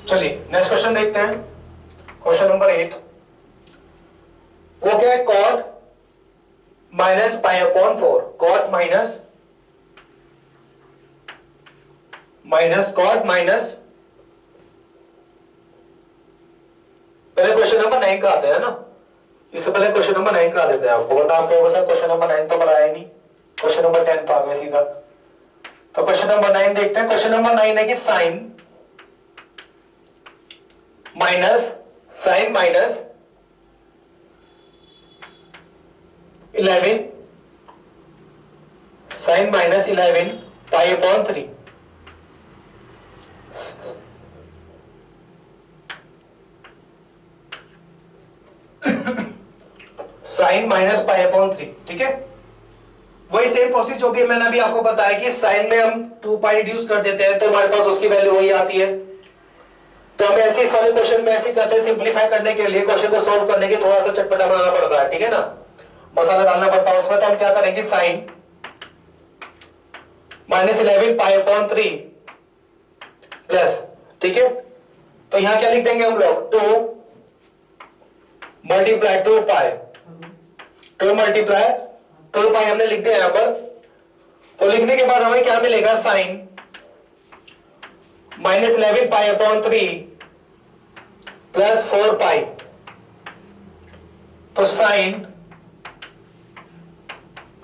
Speaker 1: चलिए नेक्स्ट क्वेश्चन देखते हैं, क्वेश्चन नंबर 8। वो क्या है, cot minus pi upon 4, cot minus cot minus, पहले क्वेश्चन नंबर 9 कराते हैं ना, इससे पहले क्वेश्चन नंबर 9 करा देते हैं आपको, वरना आपके पास क्वेश्चन नंबर 9 तो कराया ही नहीं, क्वेश्चन नंबर 10 पर आ गए सीधा। तो क्वेश्चन नंबर 9 देखते हैं। क्वेश्चन नंबर 9 है कि sine minus 11 sine minus 11 pi upon 3, sine minus pi upon 3, ठीक है। वही सेम प्रोसेस जो भी मैंने अभी आपको बताया कि साइन में हम 2 पाई रिड्यूस कर देते हैं, तो हमारे पास उसकी वैल्यू वही आती है। तो हमें ऐसे इस वाले क्वेश्चन में ऐसे करते हैं, सिंपलीफाई करने के लिए, क्वेश्चन को सॉल्व करने के थोड़ा सा चटपटा बनाना पड़ता है, ठीक है ना, मसाला डालना पड़ता है उसमें। तो हम क्या करेंगे, sine minus 11 pi upon 3 plus, ठीक है। तो यहां क्या लिख देंगे हम लोग, 2 मल्टीप्लाई 2 पाई, 2 मल्टीप्लाई 2 पाई हमने लिख दिया यहां पर। तो लिखने के बाद हमें क्या मिलेगा, sine minus 11 pi upon 3 plus 4 pi. तो sine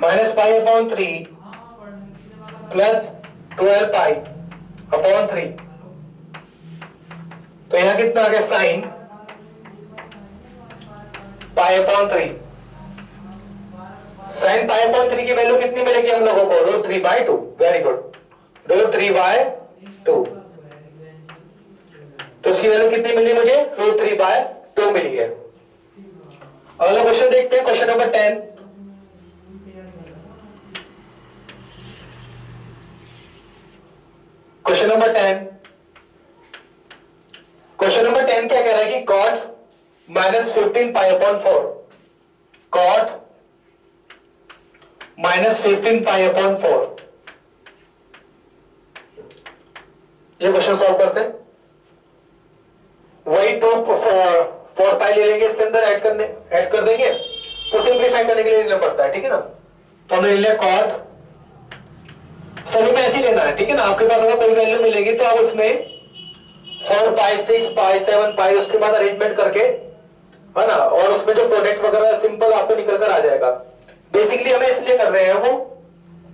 Speaker 1: minus pi upon 3 plus 12 pi upon 3। तो यहां कितना आ गया, sine pi upon 3 sine pi upon 3 की वैल्यू कितनी मिलेगी हम लोगों को? √3/2। Very good, √3/2। तो इसकी वैल्यू कितनी मिली मुझे? √3/2 मिली है। अगला क्वेश्चन देखते हैं, क्वेश्चन नंबर 10। क्वेश्चन नंबर 10 क्या कह रहा है कि cot -15π/4, cot -15π/4। ये क्वेश्चन सॉल्व करते हैं। वही 4π ले लेंगे, इसके अंदर ऐड कर देंगे, तो सिंप्लीफाई करने के लिए लेना पड़ता है, ठीक है ना। तो हमने ले लिया cot, सभी में ऐसे ही लेना है, ठीक है ना। आपके पास अगर कोई वैल्यू मिलेगी तो आप उसमें 4π, 6π, 7π उसके बाद अरेंजमेंट करके, है ना, और उसमें जो प्रोडक्ट वगैरह सिंपल आपको निकल कर आ जाएगा। बेसिकली हमें इसलिए कर रहे हैं वो,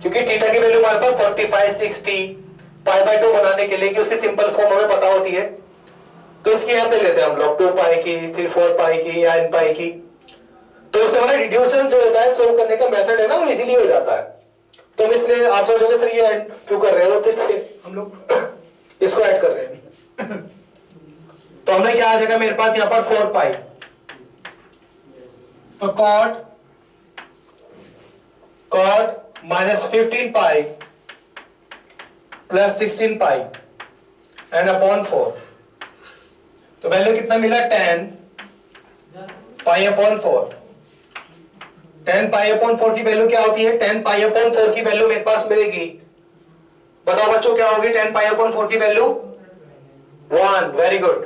Speaker 1: क्योंकि थीटा की वैल्यू हमारे पास 45, 60 π/2 बनाने के लिए कि उसकी सिंपल फॉर्म हमें पता होती है, तो इसकी यहाँ पे लेते हैं हम लोग 2π की, 4π की या nπ की। तो उससे हमारा रिड्यूशन जो होता है, सोल्व करने का मेथड है ना, वो इजीली हो जाता है। तो हम इसलिए, आप सोचोगे सर ये ऐड क्यों कर रहे हो, तो इसलिए हम लोग इसको ऐड कर रहे हैं। तो हमने क्या आ जाएगा मेरे पास यहां पर 4π, तो cot -15π + 16π एंड अपॉन 4। तो वैल्यू कितना मिला? 10π/4। 10π/4 की वैल्यू क्या होती है? 10π/4 की वैल्यू मेरे पास मिलेगी, बताओ बच्चों क्या होगी 10π/4 की वैल्यू? 1। Very good.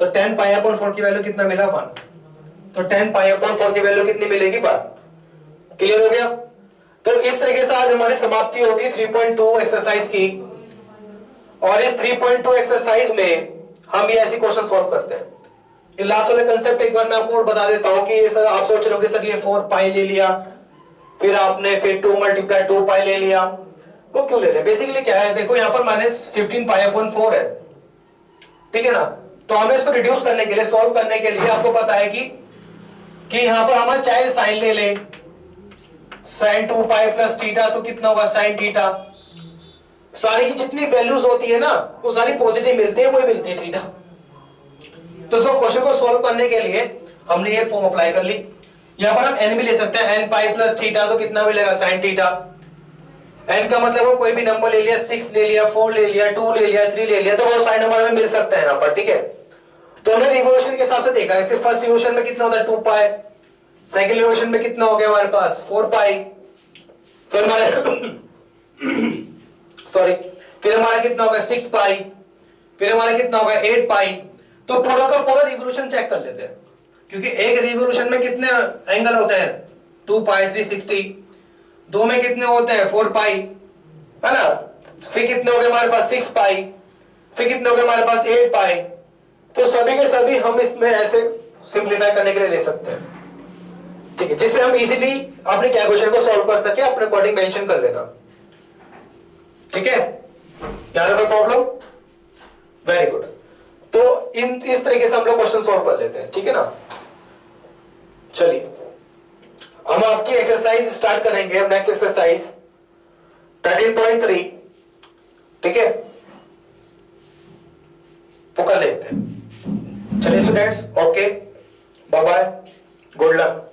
Speaker 1: तो 10π/4 की वैल्यू कितना मिला? 1। तो 10π/4 की वैल्यू कितनी मिलेगी? 1। क्लियर हो गया। तो इस तरीके से आज हमारी समाप्ति होती है 3.2 एक्सरसाइज की, और इस 3.2 एक्सरसाइज में हम ये ऐसी क्वेश्चन सॉल्व करते हैं। ये लास्ट वाले कंसेप्ट एक बार मैं आपको और बता देता हूं कि सर आप सोच रहे हो कि सर ये 4π ले लिया, फिर आपने फिर 2 × 2π ले लिया, वो क्यों ले रहे हैं? बेसिकली क्या है, देखो यहाँ पर -15π/4 है, ठीक है ना। तो हमें इसको रिड्यूस करने के लिए, सॉल्व करने के लिए आपको पता है कि यहाँ पर हम चाहे साइन ले लें, sin 2π + थीटा, तो कितना होगा sin थीटा। सारी की जितनी वैल्यूज होती है ना, वो सारी पॉजिटिव मिलती है, वही मिलती है थीटा। तो इसको क्वेश्चन को सॉल्व करने के लिए हमने ये फॉर्म अप्लाई कर ली। यहां पर हम n भी ले सकते हैं, nπ + थीटा, तो कितना मिलेगा? sin theta. n का मतलब वो कोई भी नंबर ले लिया, 6 ले लिया, 4 ले लिया, 2 ले लिया, 3 ले लिया, तो वो साइन नंबर हमें मिल सकता है यहाँ पर, ठीक है। तो हमने रिवोल्यूशन के हिसाब से देखा, जैसे फर्स्ट रिवोल्यूशन में कितना होता है? 2π। सेकंड रिवोल्यूशन में कितना हो गया हमारे पास? 4π। फिर हमारे सॉरी, फिर हमारा कितना होगा? 6π। फिर हमारा कितना होगा? 8π। तो पूरा का पूरा रिवोल्यूशन चेक कर लेते हैं, क्योंकि एक रिवोल्यूशन में कितने एंगल होते हैं? 2π 360। दो में कितने होते हैं? 4π, है ना। फिर कितने हो गए हमारे पास? 6π। फिर कितने हो गए हमारे पास? 8π। तो सभी के सभी हम इसमें ऐसे सिंप्लीफाई करने के लिए ले सकते हैं, ठीक है, जिससे हम इजीली अपने कैलकुलेशन को सॉल्व कर सके। अपने अकॉर्डिंग मेंशन कर लेना, ठीक है। याद है कोई प्रॉब्लम? Very good. तो इस तरीके से हम लोग क्वेश्चन सॉल्व कर लेते हैं, ठीक है ना। चलिए हम आपकी एक्सरसाइज स्टार्ट करेंगे। अब नेक्स्ट एक्सरसाइज 13.3, ठीक है, वो कर लेते हैं। चलिए students, okay, bye bye, good luck.